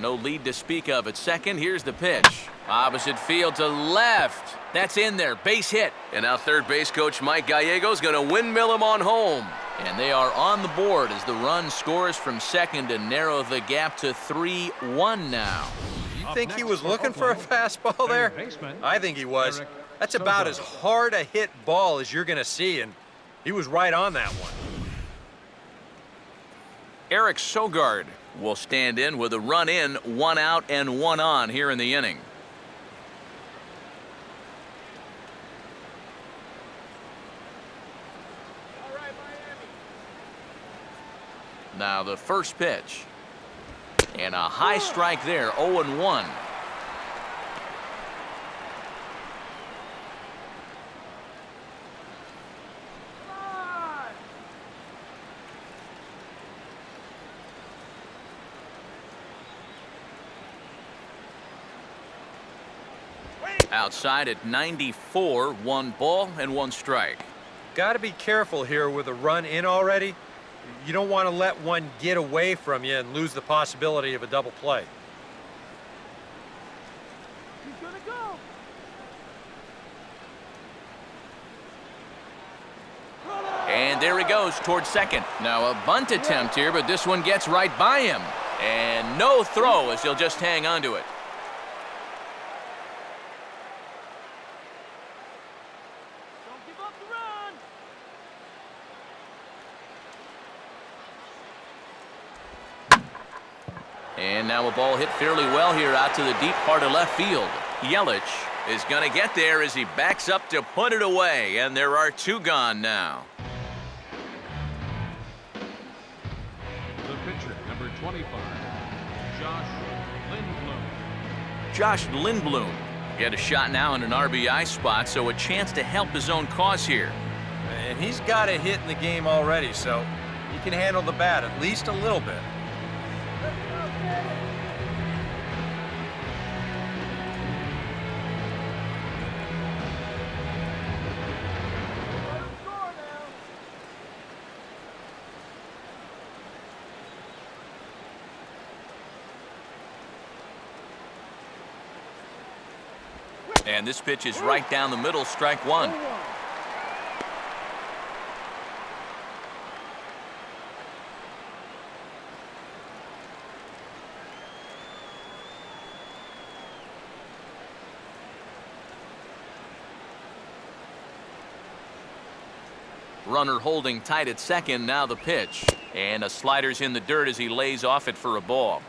No lead to speak of at second. Here's the pitch. Opposite field to left. That's in there. Base hit. And now third base coach Mike Gallego's going to windmill him on home. And they are on the board as the run scores from second to narrow the gap to 3-1 now. You think he was looking for a fastball there? I think he was. That's about as hard a hit ball as you're going to see, and he was right on that one. Eric Sogard will stand in with a run in, 1 out and 1 on here in the inning. Now the first pitch. And a high strike there, 0-1. Outside at 94, 1 ball and 1 strike. Got to be careful here with a run in already. You don't want to let one get away from you and lose the possibility of a double play. He's gonna go. And there he goes towards second. Now a bunt attempt here, but this one gets right by him. And no throw as he'll just hang on to it. Don't give up the run. And now a ball hit fairly well here out to the deep part of left field. Yelich is going to get there as he backs up to put it away, and there are 2 gone now. The pitcher, number 25, Josh Lindblom. Josh Lindblom get a shot now in an RBI spot, so a chance to help his own cause here. And he's got a hit in the game already, so he can handle the bat at least a little bit. And this pitch is right down the middle, strike 1. Runner holding tight at second, now the pitch. And a slider's in the dirt as he lays off it for a ball.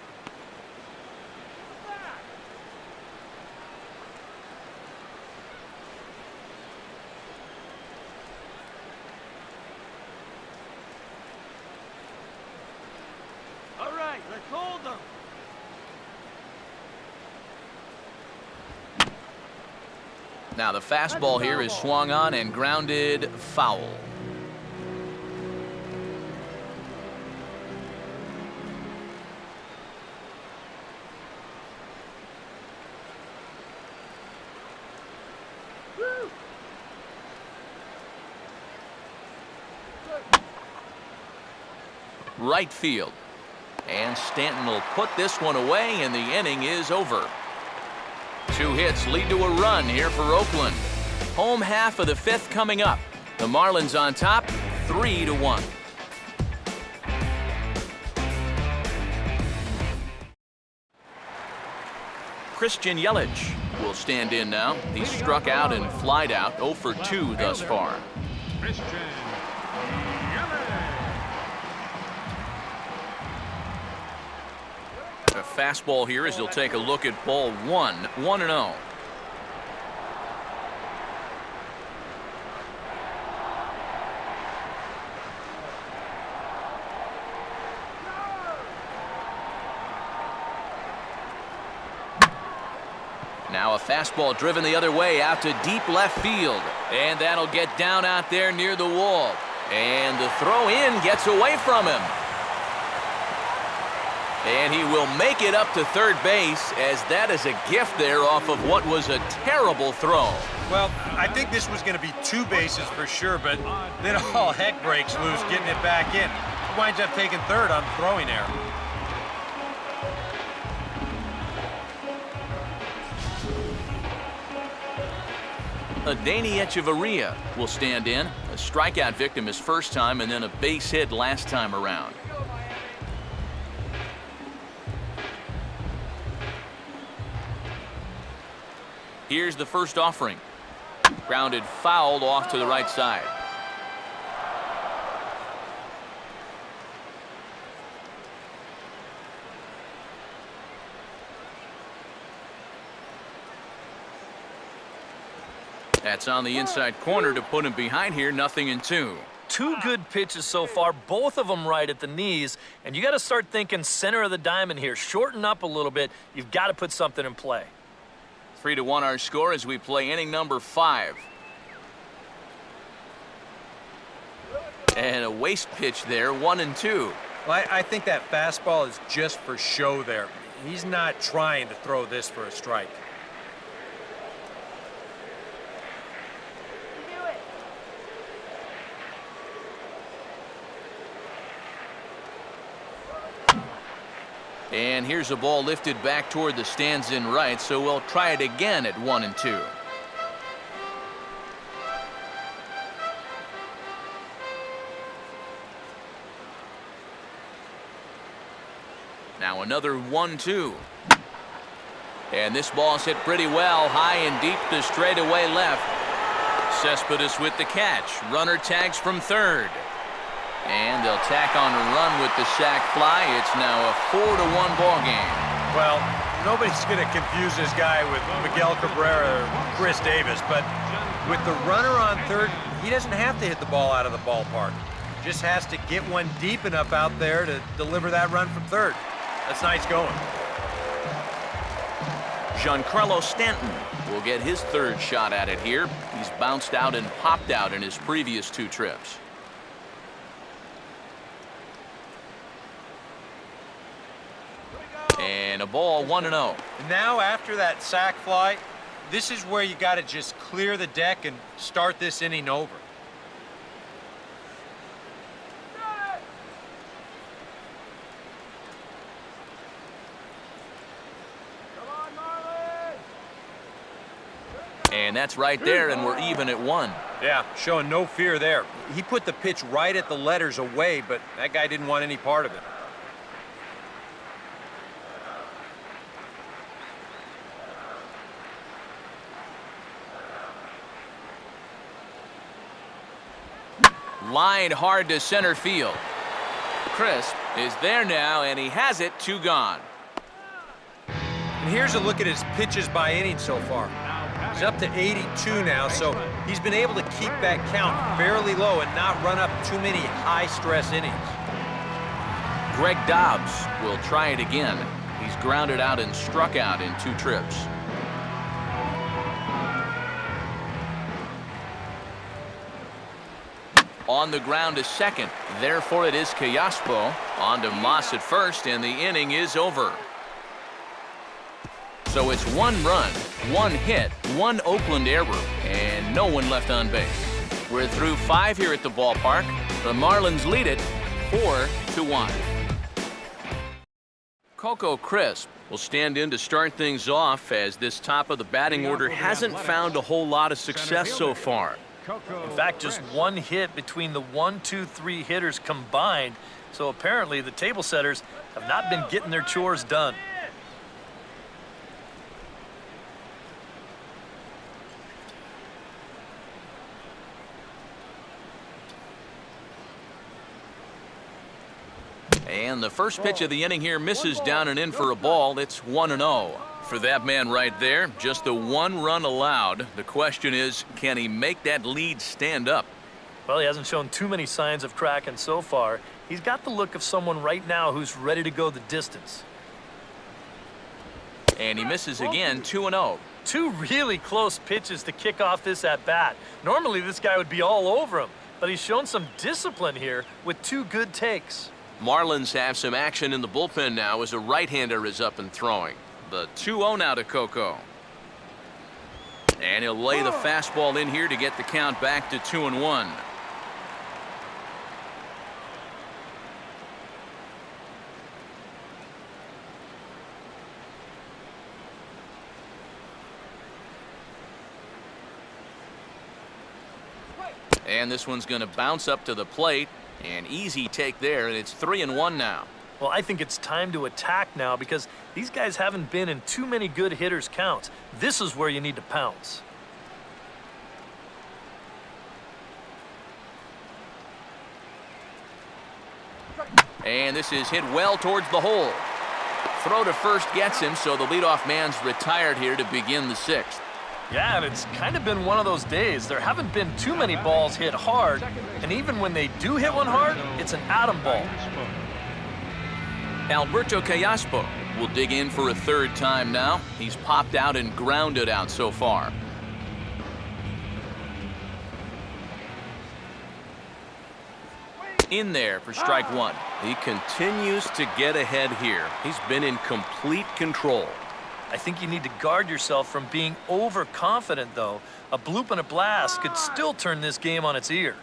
Now the fastball here is swung on and grounded foul. Right field. And Stanton will put this one away, and the inning is over. 2 hits lead to a run here for Oakland. Home half of the 5th coming up. The Marlins on top, 3-1. Christian Yelich will stand in now. He struck out and flied out, 0 for 2 thus far. Christian Yelich. A fastball here as he'll take a look at ball 1, 1-0. Now a fastball driven the other way out to deep left field. And that'll get down out there near the wall. And the throw in gets away from him. And he will make it up to third base, as that is a gift there off of what was a terrible throw. Well, I think this was going to be 2 bases for sure, but then all heck breaks loose getting it back in. He winds up taking third on throwing error. Adeiny Echeverria will stand in. A strikeout victim his first time, and then a base hit last time around. Here's the first offering. Grounded fouled off to the right side. That's on the inside corner to put him behind here, 0-2. 2 good pitches so far, both of them right at the knees, and you got to start thinking center of the diamond here. Shorten up a little bit. You've got to put something in play. 3-1 our score as we play inning number 5. And a waste pitch there, 1-2. Well, I think that fastball is just for show there. He's not trying to throw this for a strike. And here's a ball lifted back toward the stands in right, so we'll try it again at 1-2. Now another 1-2. And this ball's hit pretty well, high and deep to straightaway left. Cespedes with the catch. Runner tags from third. And they'll tack on a run with the sac fly. It's now a 4-1 ball game. Well, nobody's going to confuse this guy with Miguel Cabrera or Chris Davis, but with the runner on third, he doesn't have to hit the ball out of the ballpark. Just has to get one deep enough out there to deliver that run from third. That's nice going. Giancarlo Stanton will get his third shot at it here. He's bounced out and popped out in his previous 2 trips. And a ball, 1-0. Now, after that sac fly, this is where you got to just clear the deck and start this inning over. And that's right there, and we're even at 1. Yeah, showing no fear there. He put the pitch right at the letters away, but that guy didn't want any part of it. Line hard to center field. Crisp is there now, and he has it, 2 gone. And here's a look at his pitches by inning so far. He's up to 82 now, so he's been able to keep that count fairly low and not run up too many high-stress innings. Greg Dobbs will try it again. He's grounded out and struck out in 2 trips. On the ground to second. Therefore, it is Callaspo. On to Moss at first, and the inning is over. So it's 1 run, 1 hit, 1 Oakland error, and no one left on base. We're through 5 here at the ballpark. The Marlins lead it 4-1. Coco Crisp will stand in to start things off, as this top of the batting order hasn't found a whole lot of success so far. In fact, just 1 hit between the 1, 2, 3 hitters combined. So apparently the table setters have not been getting their chores done. And the first pitch of the inning here misses down and in for a ball. It's 1-0. For that man right there, just the 1 run allowed. The question is, can he make that lead stand up? Well, he hasn't shown too many signs of cracking so far. He's got the look of someone right now who's ready to go the distance. And he misses again, 2-0. 2 really close pitches to kick off this at-bat. Normally this guy would be all over him, but he's shown some discipline here with 2 good takes. Marlins have some action in the bullpen now as a right-hander is up and throwing. The 2-0 now to Coco. And he'll lay the fastball in here to get the count back to 2-1. And this one's going to bounce up to the plate. An easy take there, and it's 3-1 now. Well, I think it's time to attack now because these guys haven't been in too many good hitters' counts. This is where you need to pounce. And this is hit well towards the hole. Throw to first gets him, so the leadoff man's retired here to begin the 6th. Yeah, and it's kind of been one of those days. There haven't been too many balls hit hard, and even when they do hit one hard, it's an atom ball. Alberto Callaspo will dig in for a 3rd time now. He's popped out and grounded out so far. In there for strike 1. He continues to get ahead here. He's been in complete control. I think you need to guard yourself from being overconfident, though. A bloop and a blast could still turn this game on its ear.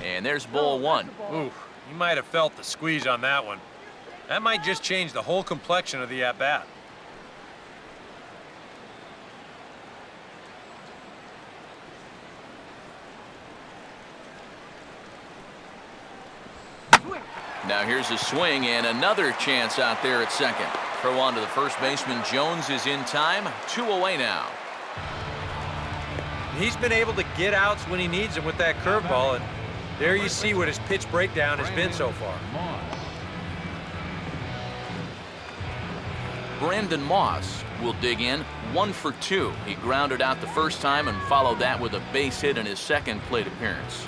And there's ball 1. Ooh, you might have felt the squeeze on that one. That might just change the whole complexion of the at-bat. Now here's a swing and another chance out there at second. Throw on to the first baseman. Jones is in time. 2 away now. He's been able to get outs when he needs them with that curveball, and there you see what his pitch breakdown has been so far. Brandon Moss will dig in. 1 for 2. He grounded out the first time and followed that with a base hit in his 2nd plate appearance.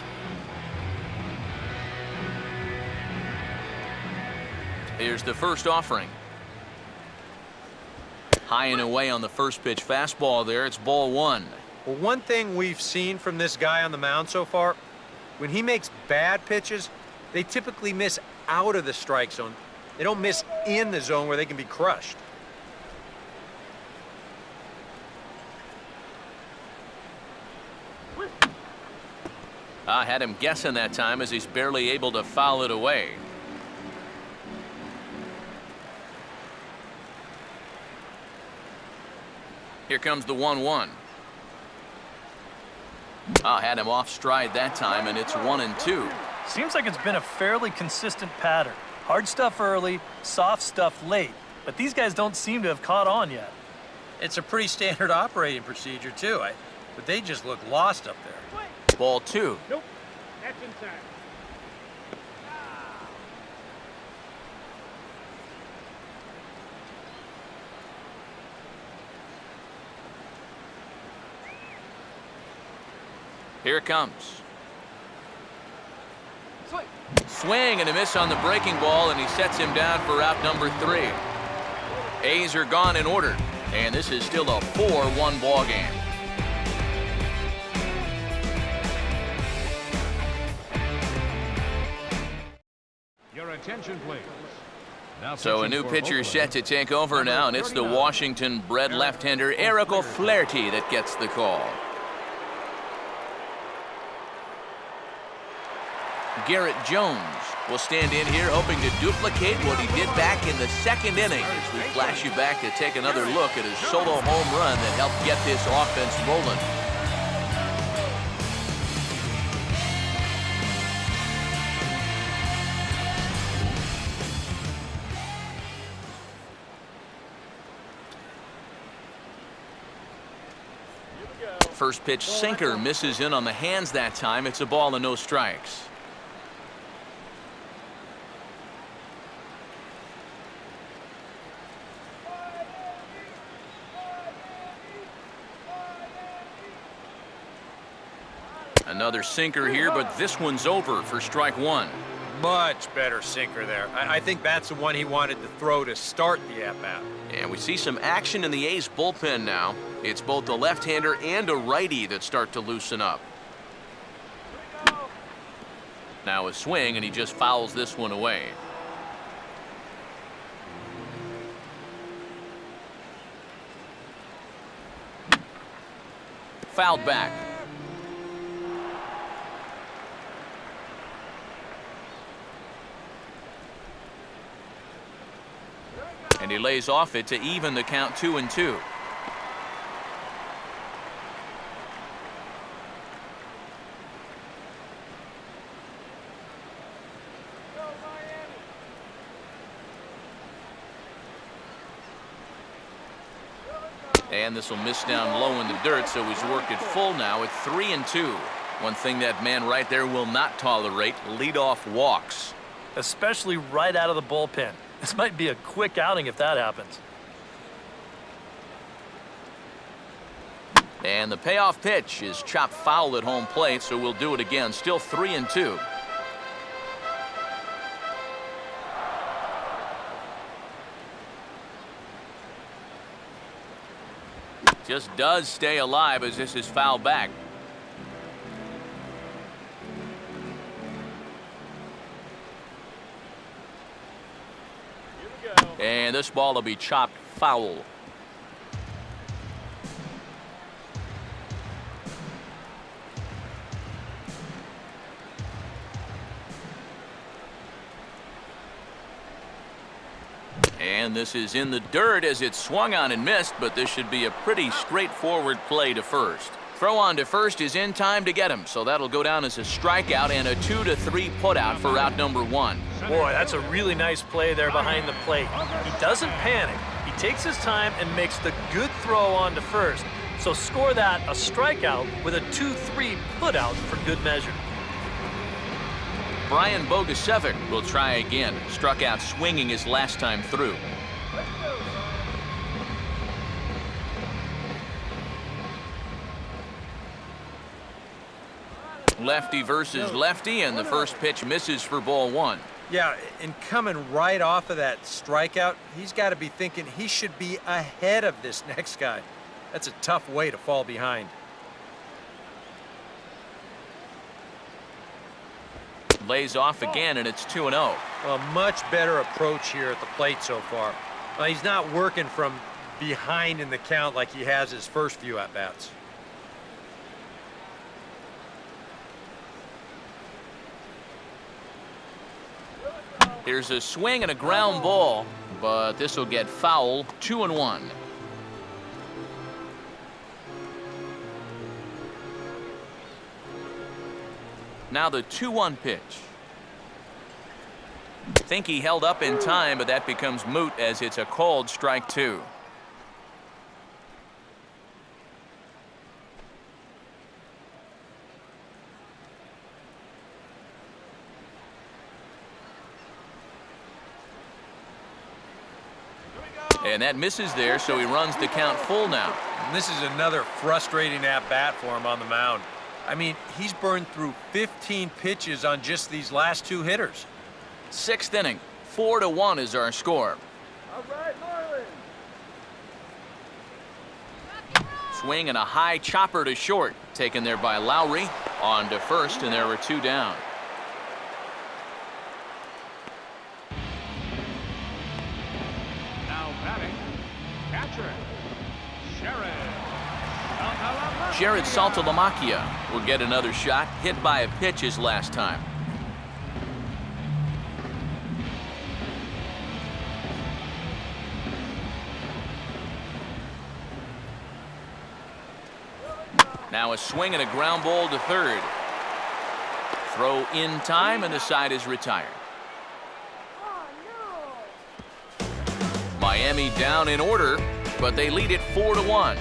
Here's the first offering. High and away on the first pitch fastball there. It's ball 1. Well, one thing we've seen from this guy on the mound so far, when he makes bad pitches, they typically miss out of the strike zone. They don't miss in the zone where they can be crushed. I had him guessing that time as he's barely able to foul it away. Here comes the 1-1. I had him off stride that time, and it's 1-2. Seems like it's been a fairly consistent pattern. Hard stuff early, soft stuff late. But these guys don't seem to have caught on yet. It's a pretty standard operating procedure, too. But they just look lost up there. Ball 2. Nope. That's inside. Here it comes. Swing and a miss on the breaking ball, and he sets him down for out number 3. A's are gone in order, and this is still a 4-1 ball game. Your attention, please. Now So a new pitcher is set to take over now, and it's the Washington-bred left-hander Eric O'Flaherty that gets the call. Garrett Jones will stand in here hoping to duplicate what he did back in the second inning as we flash you back to take another look at his solo home run that helped get this offense rolling. First pitch sinker misses in on the hands that time. It's a ball and no strikes. Another sinker here, but this one's over for strike one. Much better sinker there. I think that's the one he wanted to throw to start the at-bat. And we see some action in the A's bullpen now. It's both a left-hander and a righty that start to loosen up. Now a swing, and he just fouls this one away. Fouled back. And he lays off it to even the count 2-2. And this will miss down low in the dirt, so he's worked it full now at 3-2. One thing that man right there will not tolerate: leadoff walks. Especially right out of the bullpen. This might be a quick outing if that happens. And the payoff pitch is chopped foul at home plate, so we'll do it again. Still 3-2. Just does stay alive as this is fouled back. And this ball will be chopped foul. And this is in the dirt as it swung on and missed, but this should be a pretty straightforward play to first. Throw on to first is in time to get him, so that'll go down as a strikeout and a 2-3 putout for out number one. Boy, that's a really nice play there behind the plate. He doesn't panic. He takes his time and makes the good throw on to first. So score that a strikeout with a 2-3 putout for good measure. Brian Bogusevic will try again. Struck out swinging his last time through. Lefty versus lefty, and the first pitch misses for ball one. Yeah, and coming right off of that strikeout, he's got to be thinking he should be ahead of this next guy. That's a tough way to fall behind. Lays off again, and it's 2-0. A much better approach here at the plate so far. He's not working from behind in the count like he has his first few at-bats. Here's a swing and a ground ball, but this will get foul. 2-1. Now the 2-1 pitch. Think he held up in time, but that becomes moot as it's a called strike two. And that misses there, so he runs the count full now. And this is another frustrating at-bat for him on the mound. I mean, he's burned through 15 pitches on just these last two hitters. Sixth inning, 4-1 is our score. All right, Marlins. swing and a high chopper to short. Taken there by Lowry. On to first, and there were 2 down. Now batting, catcher, Jared Saltalamacchia will get another shot. Hit by a pitch his last time. Now a swing and a ground ball to third. Throw in time, and the side is retired. Miami down in order, but they lead it 4-1.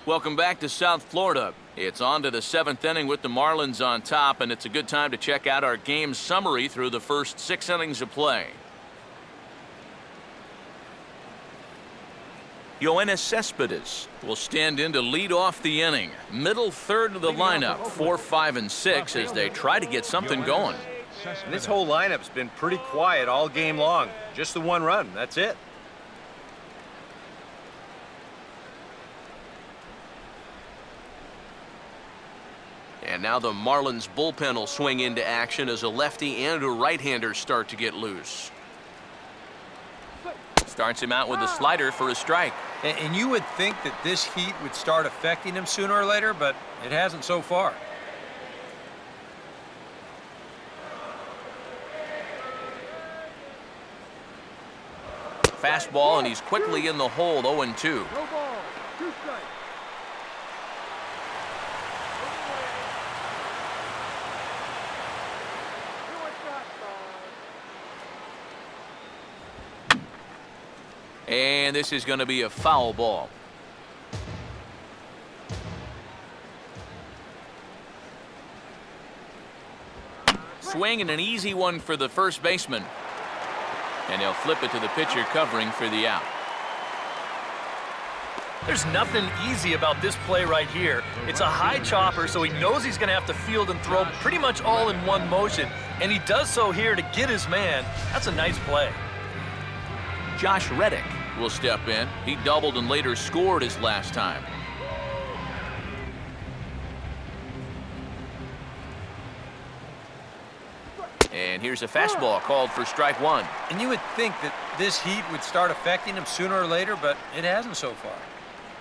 Welcome back to South Florida. It's on to the 7th inning with the Marlins on top, and it's a good time to check out our game summary through the first 6 innings of play. Yoenis Cespedes will stand in to lead off the inning. Middle third of the lineup, 4, 5, and 6 as they try to get something going. And this whole lineup's been pretty quiet all game long. Just the 1 run, that's it. And now the Marlins bullpen will swing into action as a lefty and a right-hander start to get loose. Starts him out with a slider for a strike. And you would think that this heat would start affecting him sooner or later, but it hasn't so far. Fastball, and he's quickly in the hole, 0-2. No ball. 2 strikes. And this is going to be a foul ball. Swing, and an easy one for the first baseman. And he'll flip it to the pitcher covering for the out. There's nothing easy about this play right here. It's a high chopper, so he knows he's going to have to field and throw pretty much all in one motion. And he does so here to get his man. That's a nice play. Josh Reddick will step in. He doubled and later scored his last time. And here's a fastball called for strike 1. And you would think that this heat would start affecting him sooner or later, but it hasn't so far.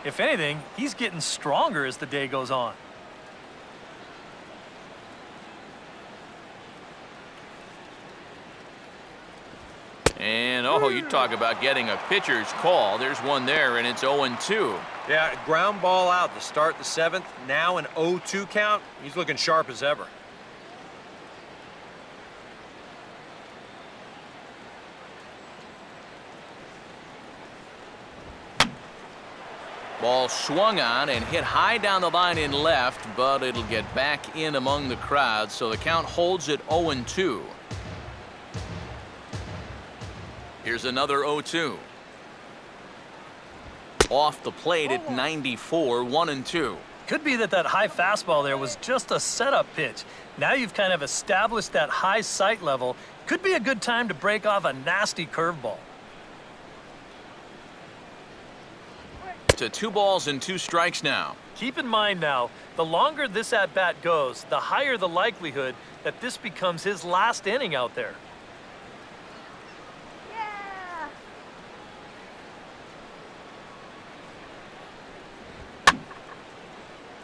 If anything, he's getting stronger as the day goes on. And, oh, you talk about getting a pitcher's call. There's one there, and it's 0-2. Yeah, ground ball out to start the 7th. Now an 0-2 count. He's looking sharp as ever. Ball swung on and hit high down the line in left, but it'll get back in among the crowd, so the count holds at 0-2. Here's another 0-2. Off the plate at 94, 1-2. Could be that high fastball there was just a setup pitch. Now you've kind of established that high sight level. Could be a good time to break off a nasty curveball. To 2 balls and 2 strikes now. Keep in mind now, the longer this at-bat goes, the higher the likelihood that this becomes his last inning out there. Yeah.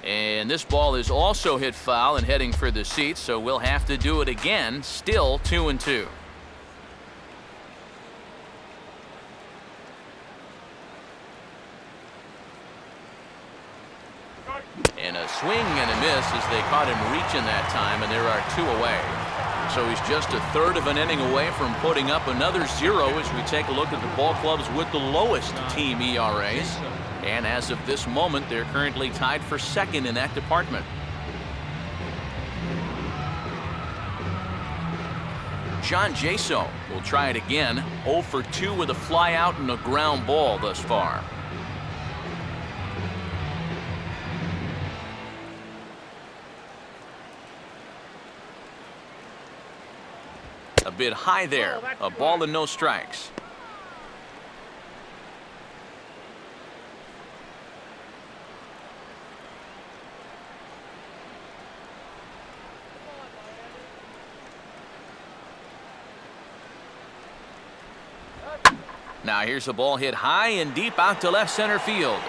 And this ball is also hit foul and heading for the seats, so we'll have to do it again. Still 2-2. And a swing and a miss as they caught him reaching that time, and there are 2 away. So he's just a third of an inning away from putting up another 0 as we take a look at the ball clubs with the lowest team ERAs. And as of this moment, they're currently tied for 2nd in that department. John Jaso will try it again. 0 for 2 with a fly out and a ground ball thus far. bit high there. A ball and no strikes. Now here's a ball hit high and deep out to left center field.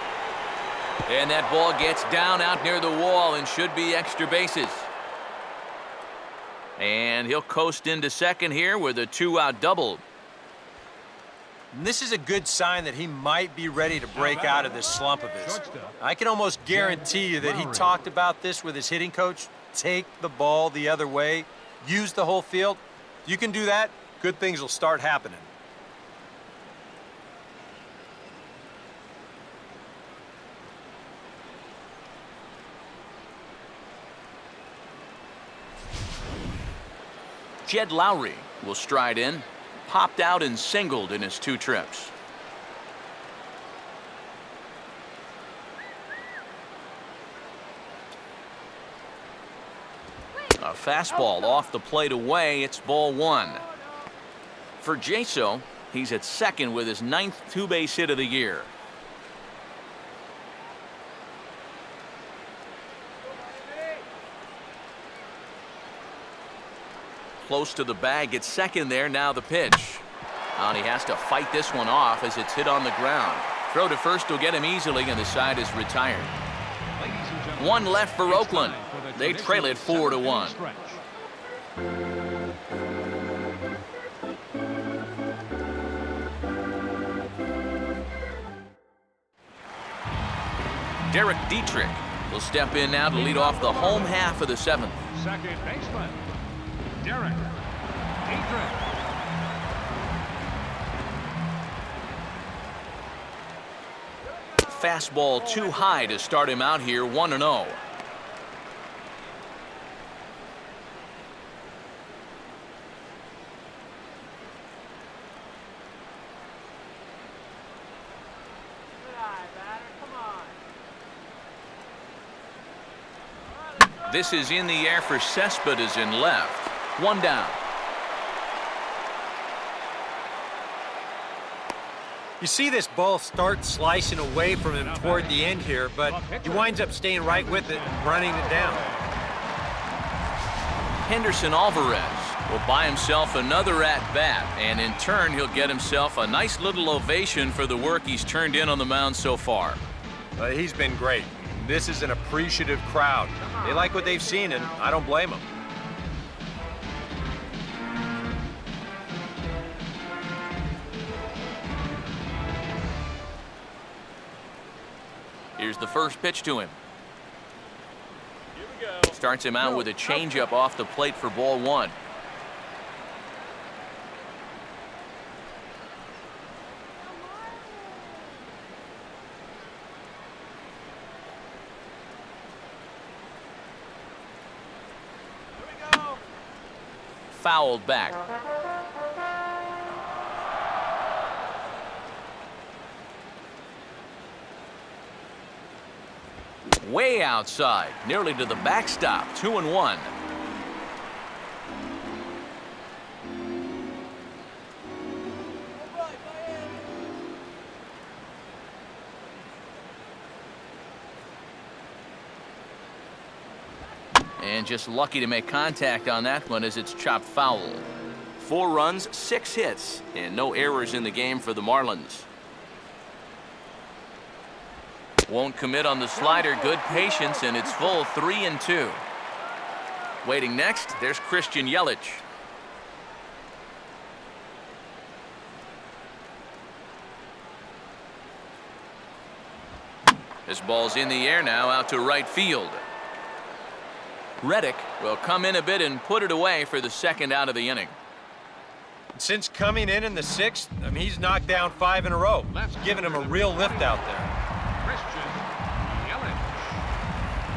And that ball gets down out near the wall and should be extra bases. And he'll coast into second here with a 2-out double. And this is a good sign that he might be ready to break out of this slump of his. I can almost guarantee you that he talked about this with his hitting coach. Take the ball the other way. Use the whole field. If you can do that, good things will start happening. Jed Lowry will stride in, popped out and singled in his 2 trips. A fastball off the plate away. It's ball 1. For Jaso, he's at second with his 9th 2-base hit of the year. Close to the bag at second there. Now the pitch. And he has to fight this one off as it's hit on the ground. Throw to first will get him easily, and the side is retired. 1 left for Oakland. They trail it 4-1. Derek Dietrich will step in now to lead off the home half of the 7th. Second baseman, Derek Dietrich. Fastball too high to start him out here, 1-0. This is in the air for Cespedes in left. 1 down. You see this ball start slicing away from him toward the end here, but he winds up staying right with it and running it down. Henderson Alvarez will buy himself another at-bat, and in turn he'll get himself a nice little ovation for the work he's turned in on the mound so far. He's been great. This is an appreciative crowd. They like what they've seen, and I don't blame them. Here's the first pitch to him. Starts him out with a changeup off the plate for ball 1. Fouled back. Way outside, nearly to the backstop. 2-1. And just lucky to make contact on that one as it's chopped foul. 4 runs, 6 hits, and no errors in the game for the Marlins. Won't commit on the slider. Good patience, and it's full 3-2. Waiting next, there's Christian Yelich. This ball's in the air now, out to right field. Reddick will come in a bit and put it away for the 2nd out of the inning. Since coming in the 6th, he's knocked down 5 in a row, giving him a real lift out there.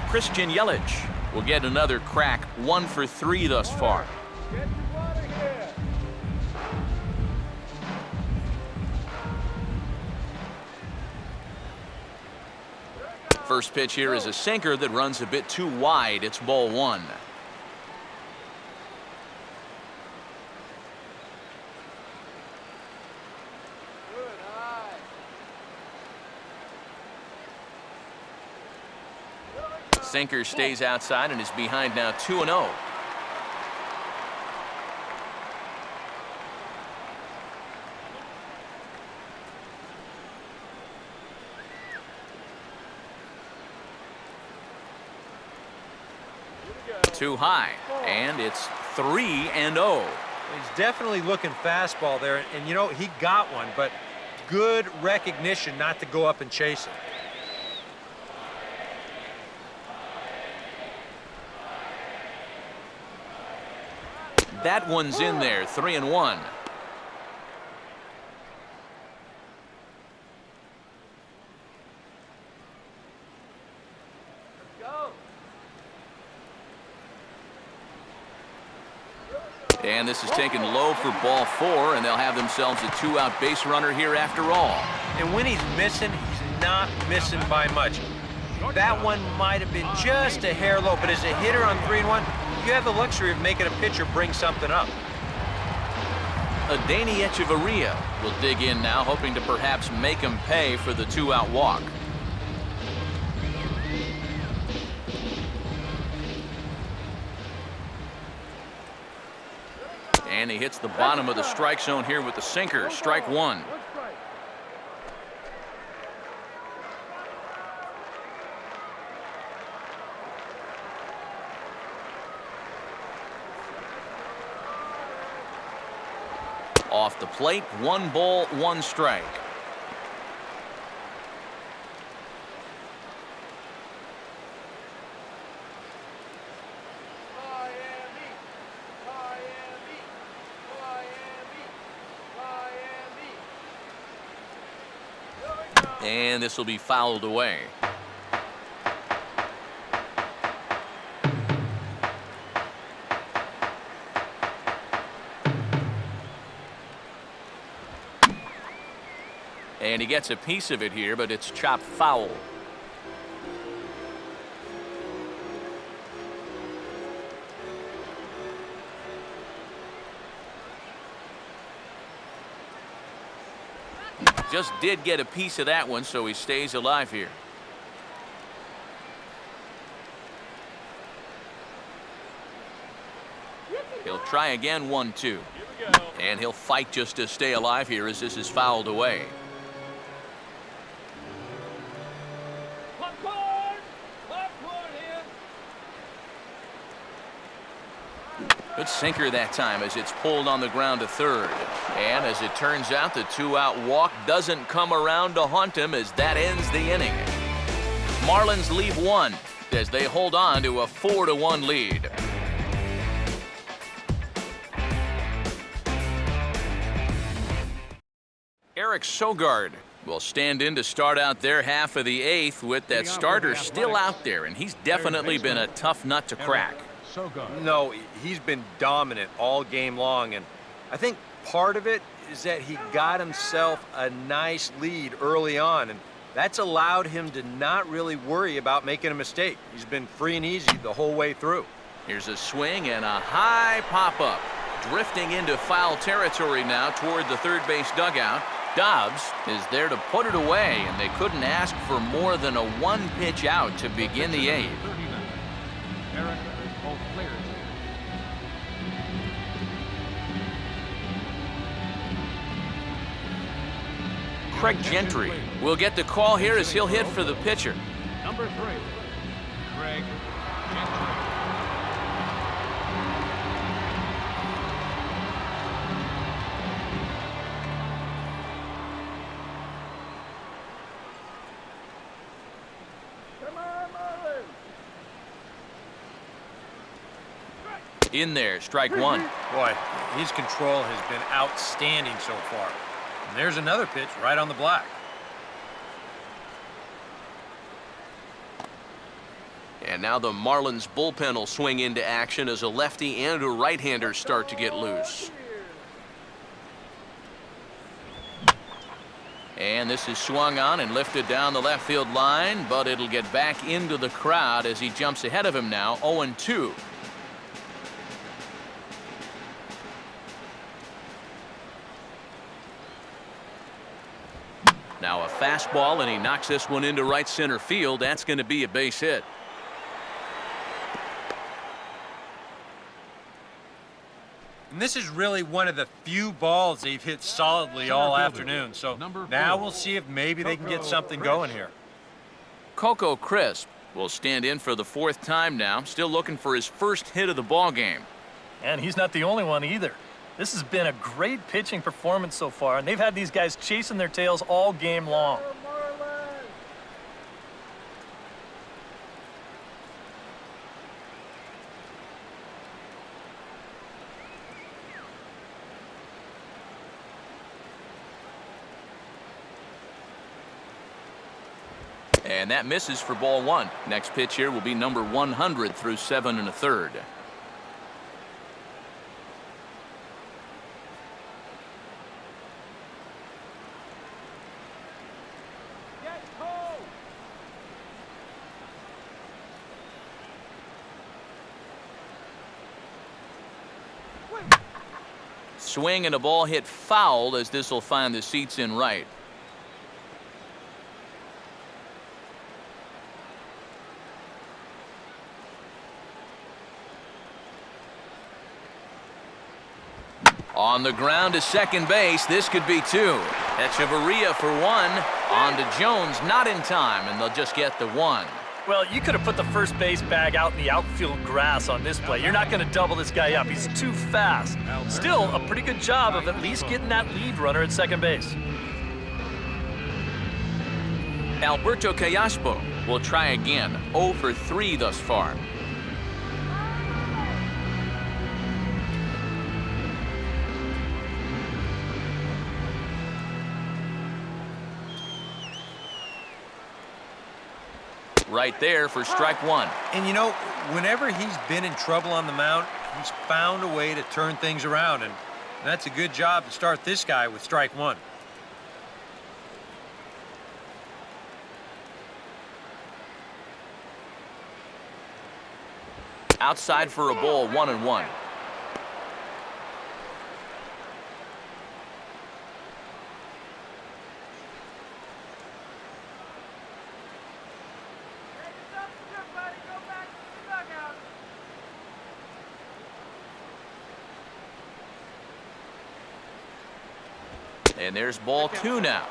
Christian Yelich will get another crack, 1 for 3 thus far. First pitch here is a sinker that runs a bit too wide. It's ball 1. sinker stays outside and is behind now 2-0. Too high, and it's 3-0. He's definitely looking fastball there, and you know, he got one, but good recognition not to go up and chase it. That one's in there, 3-1. And this is taken low for ball 4, and they'll have themselves a 2-out base runner here after all. And when he's missing, he's not missing by much. That one might have been just a hair low, but as a hitter on 3-1, you have the luxury of making a pitcher bring something up. Adeiny Echeverria will dig in now, hoping to perhaps make him pay for the 2-out walk. And he hits the bottom of the strike zone here with the sinker. Strike 1. Off the plate, 1 ball, 1 strike. And this will be fouled away. And he gets a piece of it here, but it's chopped foul. Just did get a piece of that one, so he stays alive here. He'll try again, 1-2. And he'll fight just to stay alive here as this is fouled away. Good sinker that time as it's pulled on the ground to third. And as it turns out, the 2-out walk doesn't come around to haunt him as that ends the inning. Marlins leave 1 as they hold on to a 4-1 lead. Eric Sogard will stand in to start out their half of the 8th with that starter still out there, and he's definitely been a tough nut to crack. No, he's been dominant all game long, and I think part of it is that he got himself a nice lead early on, and that's allowed him to not really worry about making a mistake. He's been free and easy the whole way through. Here's a swing and a high pop-up. Drifting into foul territory now toward the third base dugout. Dobbs is there to put it away, and they couldn't ask for more than a 1-pitch out to begin the 8th. Eric is both cleared. Craig Gentry will get the call here as he'll hit for the pitcher. Number 3, Craig Gentry. In there, strike 1. Boy, his control has been outstanding so far. And there's another pitch right on the black. And now the Marlins bullpen will swing into action as a lefty and a right-hander start to get loose. And this is swung on and lifted down the left field line, but it'll get back into the crowd as he jumps ahead of him now, 0-2. Now a fastball, and he knocks this one into right center field. That's going to be a base hit. And this is really one of the few balls they've hit solidly all afternoon. So now we'll see if maybe they can get something going here. Coco Crisp will stand in for the 4th time now, still looking for his first hit of the ball game. And he's not the only one either. This has been a great pitching performance so far, and they've had these guys chasing their tails all game long. And that misses for ball 1. Next pitch here will be number 100 through 7 1/3. Swing and a ball hit foul as this will find the seats in right. On the ground to second base, this could be 2. Echeverria for 1. On to Jones, not in time, and they'll just get the 1. Well, you could have put the first base bag out in the outfield grass on this play. You're not going to double this guy up. He's too fast. Still, a pretty good job of at least getting that lead runner at second base. Alberto Callaspo will try again. 0 for 3 thus far. Right there for strike 1. And you know, whenever he's been in trouble on the mound, he's found a way to turn things around, and that's a good job to start this guy with strike 1. Outside for a ball, 1-1. And there's ball 2 now.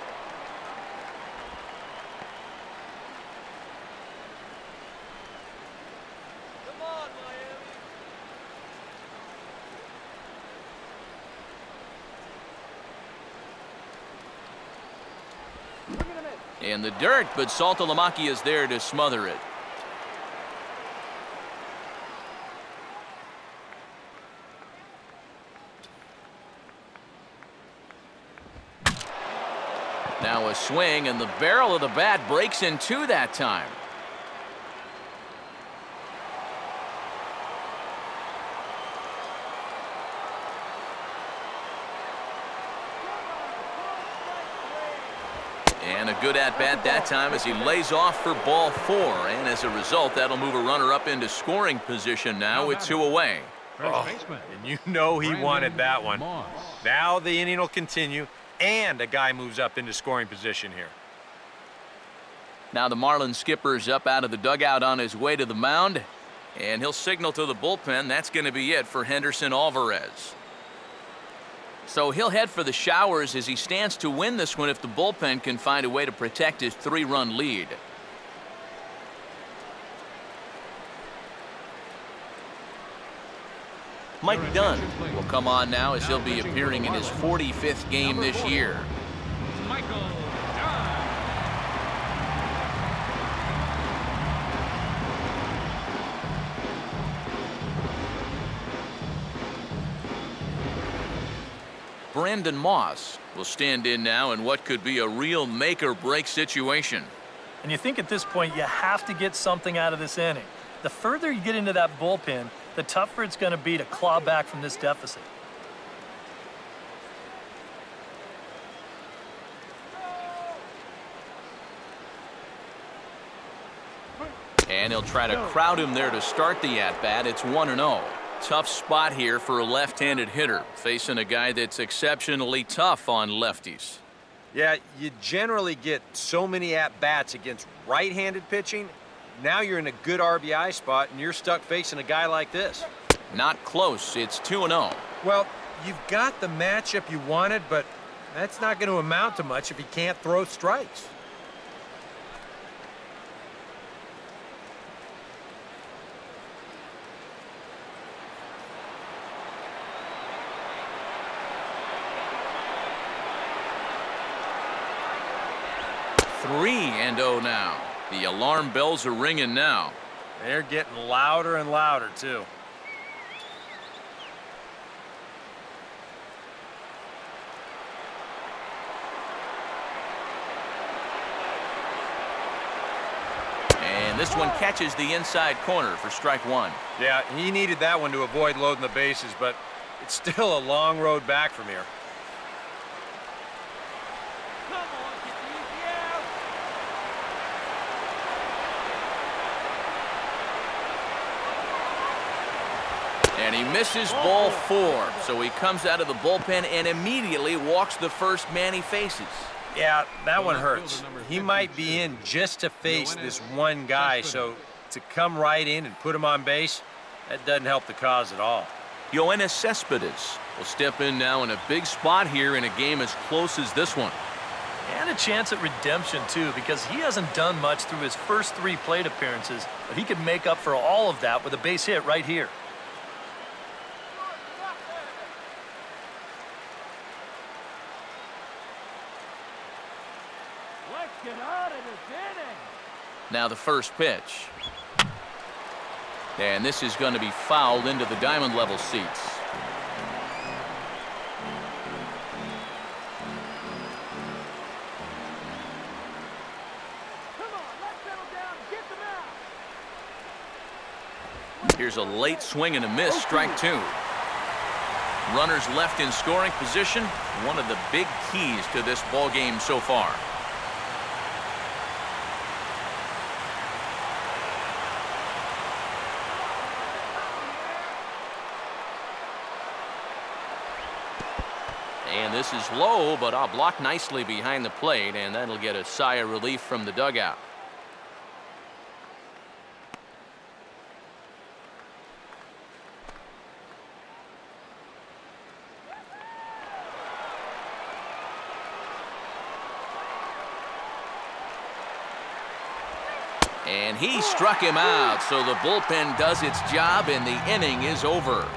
In the dirt, but Saltalamacchia is there to smother it. Now a swing, and the barrel of the bat breaks in 2 that time. And a good at-bat that time as he lays off for ball 4. And as a result, that'll move a runner up into scoring position now with 2 away. Oh, and you know he wanted that one. Now the inning will continue, and a guy moves up into scoring position here. Now the Marlins skipper's up out of the dugout on his way to the mound, and he'll signal to the bullpen. That's going to be it for Henderson Alvarez. So he'll head for the showers as he stands to win this one if the bullpen can find a way to protect his 3-run lead. Mike Dunn will come on now as he'll be appearing in his 45th game this year. Michael Dunn. Brandon Moss will stand in now in what could be a real make-or-break situation. And you think at this point you have to get something out of this inning. The further you get into that bullpen, the tougher it's going to be to claw back from this deficit. And he'll try to crowd him there to start the at-bat. It's 1-0. Tough spot here for a left-handed hitter, facing a guy that's exceptionally tough on lefties. Yeah, you generally get so many at-bats against right-handed pitching. Now you're in a good RBI spot, and you're stuck facing a guy like this. Not close. It's 2-0. Well, you've got the matchup you wanted, but that's not going to amount to much if he can't throw strikes. Three and 0 now. The alarm bells are ringing now. They're getting louder and louder, too. And this one catches the inside corner for strike one. Yeah, he needed that one to avoid loading the bases, but it's still a long road back from here. Come on, get the easy out. And he misses ball 4, so he comes out of the bullpen and immediately walks the first man he faces. Yeah, that one hurts. He might be in just to face this one guy, so to come right in and put him on base, that doesn't help the cause at all. Yoenis Cespedes will step in now in a big spot here in a game as close as this one. And a chance at redemption, too, because he hasn't done much through his first 3 plate appearances, but he could make up for all of that with a base hit right here. Let's get out of this inning. Now the first pitch. And this is going to be fouled into the diamond level seats. Come on, let's settle down and get them out. Here's a late swing and a miss, strike 2. Runners left in scoring position, one of the big keys to this ball game so far. And this is low, but I'll block nicely behind the plate, and that'll get a sigh of relief from the dugout. And he struck him out, so the bullpen does its job, and the inning is over.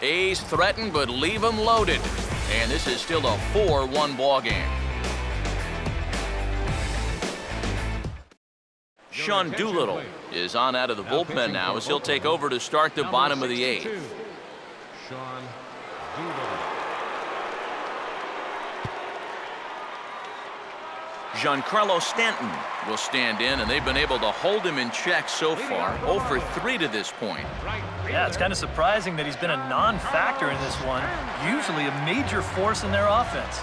A's threaten, but leave them loaded. And this is still a 4-1 ball game. Sean Doolittle is on out of the bullpen now as he'll take over to start the bottom of the 8th. Sean Doolittle. Giancarlo Stanton will stand in, and they've been able to hold him in check so far. 0 for 3 to this point. Yeah, it's kind of surprising that he's been a non-factor in this one. Usually a major force in their offense.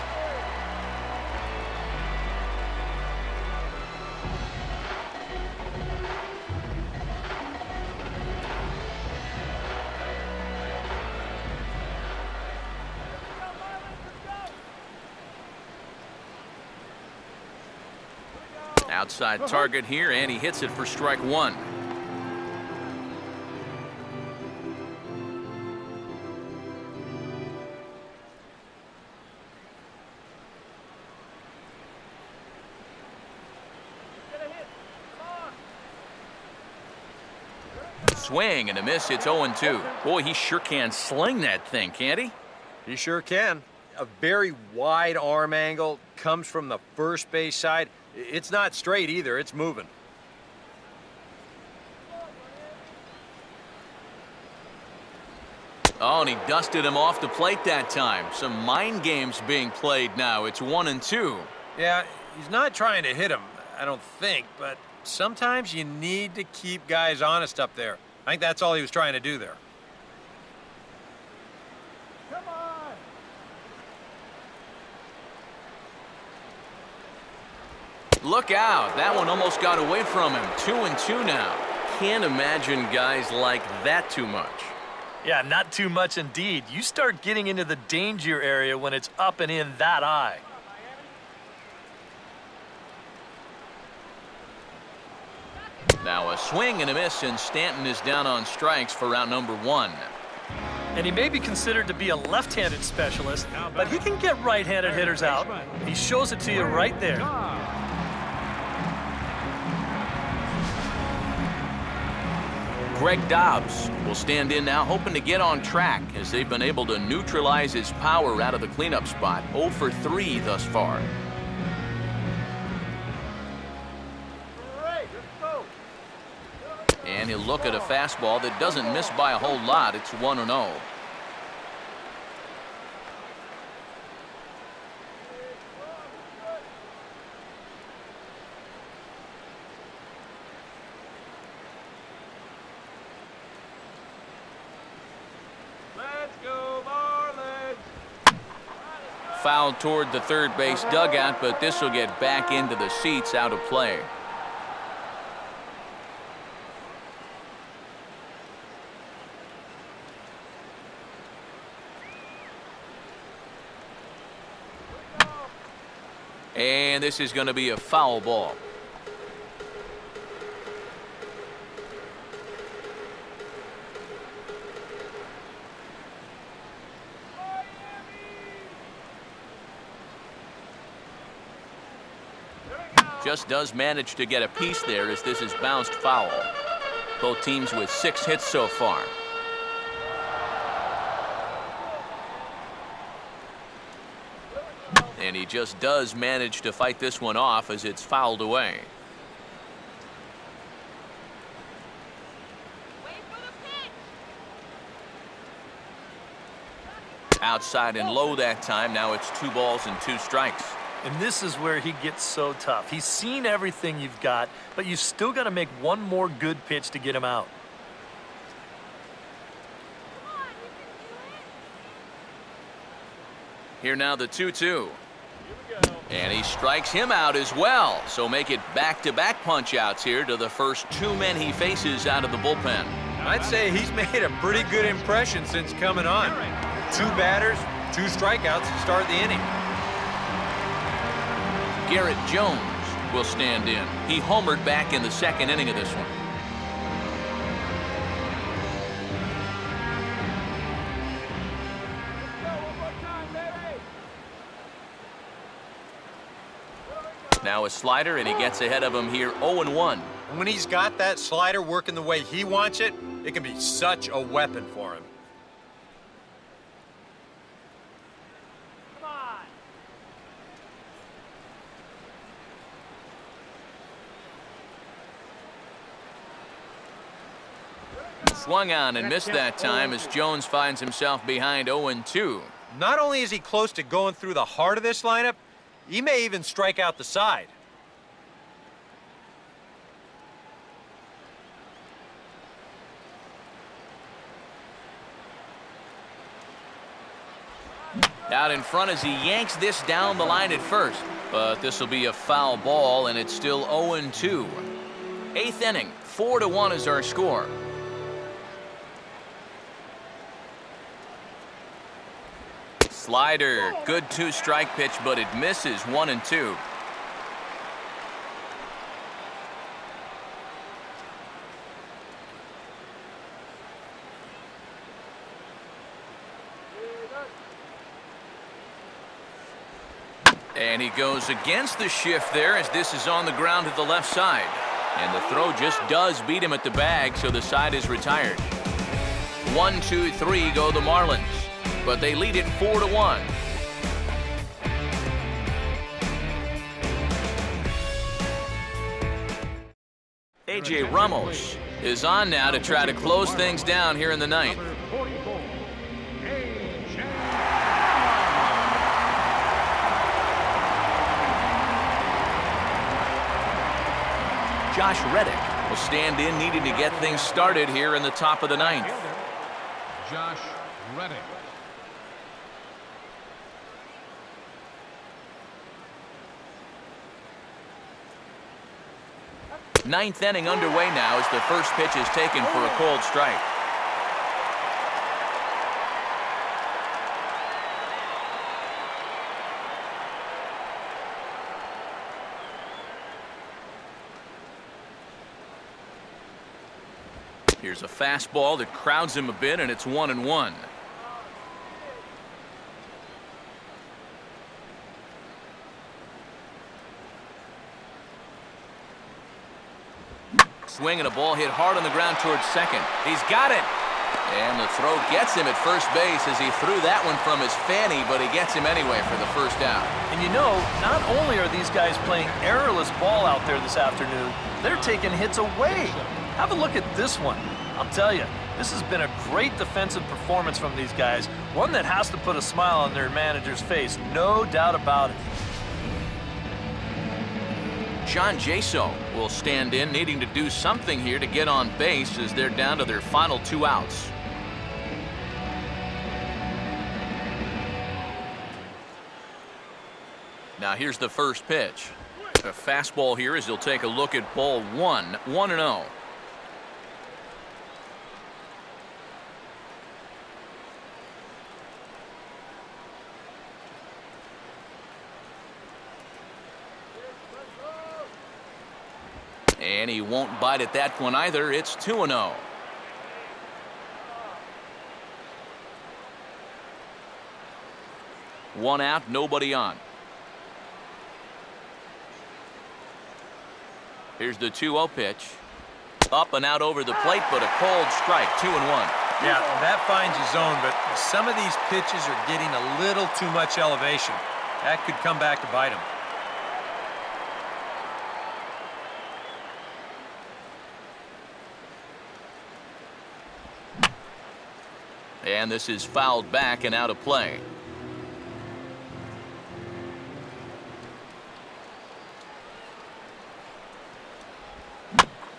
Outside target here, and he hits it for strike 1. Swing and a miss. It's 0-2. Boy, he sure can sling that thing, can't he? He sure can. A very wide arm angle, comes from the first base side. It's not straight either, it's moving. Oh, and he dusted him off the plate that time. Some mind games being played now. It's 1-2. Yeah, he's not trying to hit him, I don't think, but sometimes you need to keep guys honest up there. I think that's all he was trying to do there. Come on. Look out. That one almost got away from him. 2-2 now. Can't imagine guys like that too much. Yeah, not too much indeed. You start getting into the danger area when it's up and in that high. Now a swing and a miss, and Stanton is down on strikes for round number 1. And he may be considered to be a left-handed specialist, but he can get right-handed hitters out. He shows it to you right there. Greg Dobbs will stand in now, hoping to get on track as they've been able to neutralize his power out of the cleanup spot. 0 for 3 thus far. And he'll look at a fastball that doesn't miss by a whole lot. It's 1-0. Let's go, Marlins! Foul toward the third base dugout, but this will get back into the seats, out of play. And this is going to be a foul ball. Just does manage to get a piece there as this is bounced foul. Both teams with 6 hits so far. And he just does manage to fight this one off as it's fouled away. Outside and low that time. Now it's 2 balls and 2 strikes. And this is where he gets so tough. He's seen everything you've got, but you've still got to make one more good pitch to get him out. Here now the 2-2. And he strikes him out as well. So make it back-to-back punch-outs here to the first 2 men he faces out of the bullpen. I'd say he's made a pretty good impression since coming on. 2 batters, 2 strikeouts to start the inning. Garrett Jones will stand in. He homered back in the 2nd inning of this one. Now a slider, and he gets ahead of him here 0-1. And when he's got that slider working the way he wants it, it can be such a weapon for him. Come on! Swung on and missed that time as Jones finds himself behind 0-2. Not only is he close to going through the heart of this lineup, he may even strike out the side. Out in front as he yanks this down the line at first. But this will be a foul ball, and it's still 0-2. 8th inning, 4-1 is our score. Slider, good 2-strike pitch, but it misses 1-2. And he goes against the shift there as this is on the ground to the left side. And the throw just does beat him at the bag, so the side is retired. 1, 2, 3 go the Marlins, but they lead it 4-1. A.J. Ramos is on now to try to close things down here in the 9th. Josh Reddick will stand in, needing to get things started here in the top of the 9th. Josh Reddick. 9th inning underway now as the first pitch is taken for a cold strike. Here's a fastball that crowds him a bit, and it's 1-1. Swing and a ball hit hard on the ground towards second. He's got it. And the throw gets him at first base as he threw that one from his fanny, but he gets him anyway for the first out. And you know, not only are these guys playing errorless ball out there this afternoon, they're taking hits away. Have a look at this one. I'll tell you, this has been a great defensive performance from these guys, one that has to put a smile on their manager's face, no doubt about it. John Jaso will stand in, needing to do something here to get on base as they're down to their final 2 outs. Now here's the first pitch. A fastball here as he'll take a look at ball 1, 1-0. And he won't bite at that one either. It's 2-0. One out, nobody on. Here's the 2-0 pitch. Up and out over the plate, but a cold strike, 2-1. Yeah, that finds his zone, but some of these pitches are getting a little too much elevation. That could come back to bite him. And this is fouled back and out of play.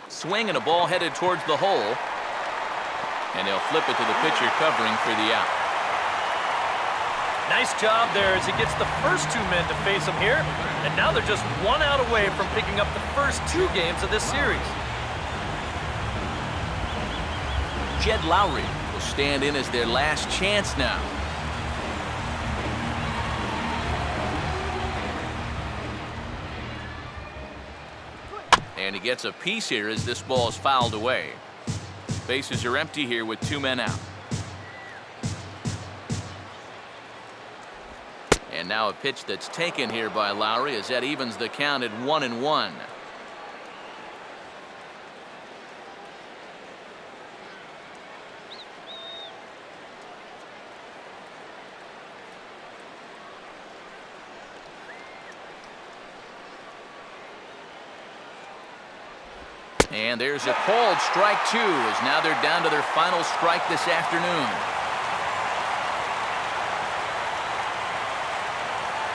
Swing and a ball headed towards the hole. And they'll flip it to the pitcher covering for the out. Nice job there as he gets the first 2 men to face him here. And now they're just 1 out away from picking up the first 2 games of this series. Jed Lowry will stand in as their last chance now. And he gets a piece here as this ball is fouled away. Bases are empty here with 2 men out. And now a pitch that's taken here by Lowry as that evens the count at 1-1. And there's a called strike 2 as now they're down to their final strike this afternoon.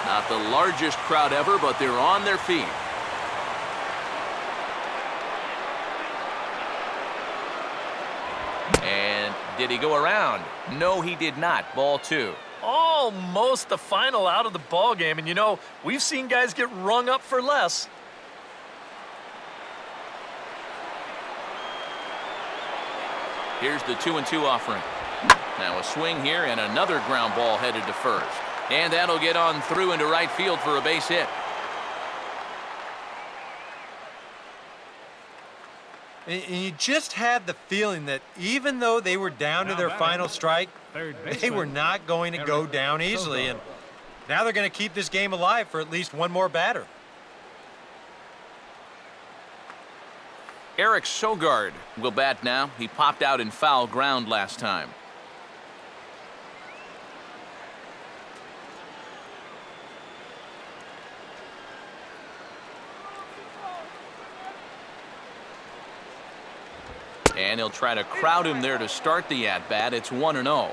Not the largest crowd ever, but they're on their feet. And did he go around? No, he did not. Ball 2. Almost the final out of the ball game. And you know, we've seen guys get rung up for less. Here's the 2-2 offering. Now a swing here and another ground ball headed to first. And that'll get on through into right field for a base hit. And you just had the feeling that even though they were down to their final strike, they were not going to go down easily. And now they're going to keep this game alive for at least one more batter. Eric Sogard will bat now. He popped out in foul ground last time. And he'll try to crowd him there to start the at-bat. It's 1-0.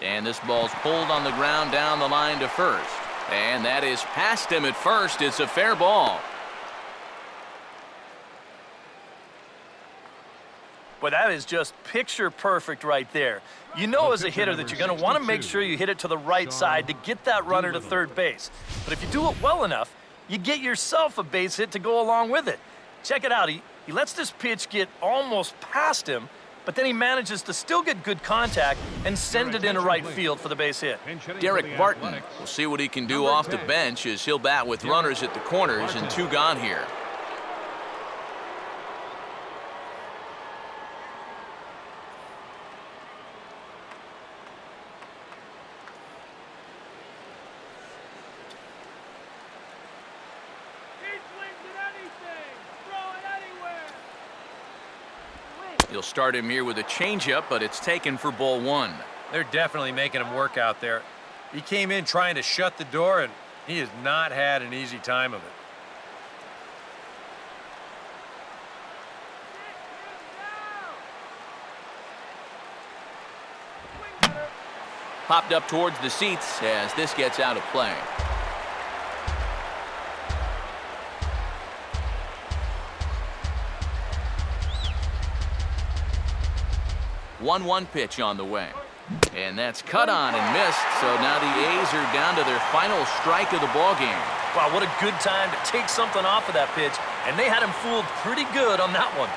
And this ball's pulled on the ground down the line to first. And that is past him at first. It's a fair ball. But that is just picture perfect right there. You know as a hitter that you're going to want to make sure you hit it to the right side to get that runner to third base. But if you do it well enough, you get yourself a base hit to go along with it. Check it out. He lets this pitch get almost past him, but then he manages to still get good contact and send it into right field for the base hit. Derek Barton will see what he can do off the bench as he'll bat with runners at the corners and 2 gone here. He swings at anything. Throw it anywhere. You'll start him here with a changeup, but it's taken for ball 1. They're definitely making him work out there. He came in trying to shut the door, and he has not had an easy time of it. Popped up towards the seats as this gets out of play. 1-1 pitch on the way. And that's cut on and missed, so now the A's are down to their final strike of the ballgame. Wow, what a good time to take something off of that pitch, and they had him fooled pretty good on that one.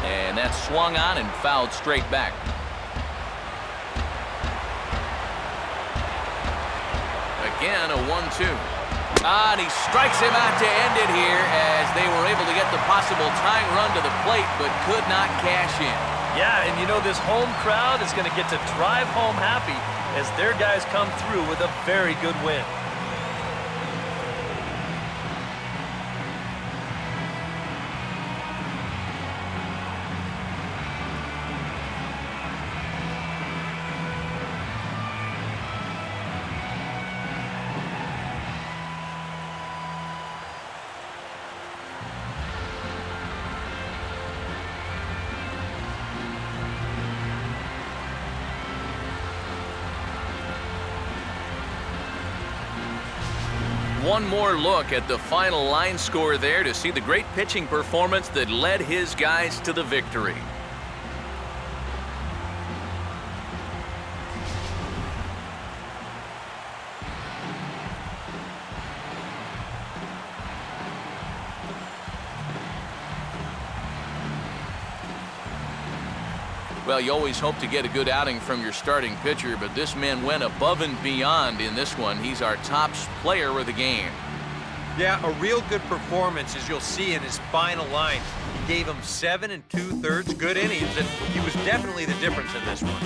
And that's swung on and fouled straight back. Again, a 1-2. And he strikes him out to end it here as they were able to get the possible tying run to the plate, but could not cash in. Yeah, and you know this home crowd is going to get to drive home happy as their guys come through with a very good win. One more look at the final line score there to see the great pitching performance that led his guys to the victory. Well, you always hope to get a good outing from your starting pitcher, but this man went above and beyond in this one. He's our top player of the game. Yeah, a real good performance, as you'll see in his final line. He gave him 7 2/3 good innings, and he was definitely the difference in this one.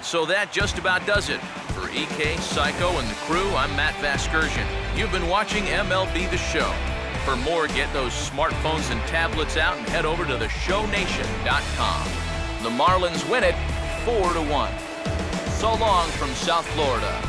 So that just about does it. For EK, Psycho, and the crew, I'm Matt Vasgersian. You've been watching MLB The Show. For more, get those smartphones and tablets out and head over to theshownation.com. The Marlins win it 4-1. So long from South Florida.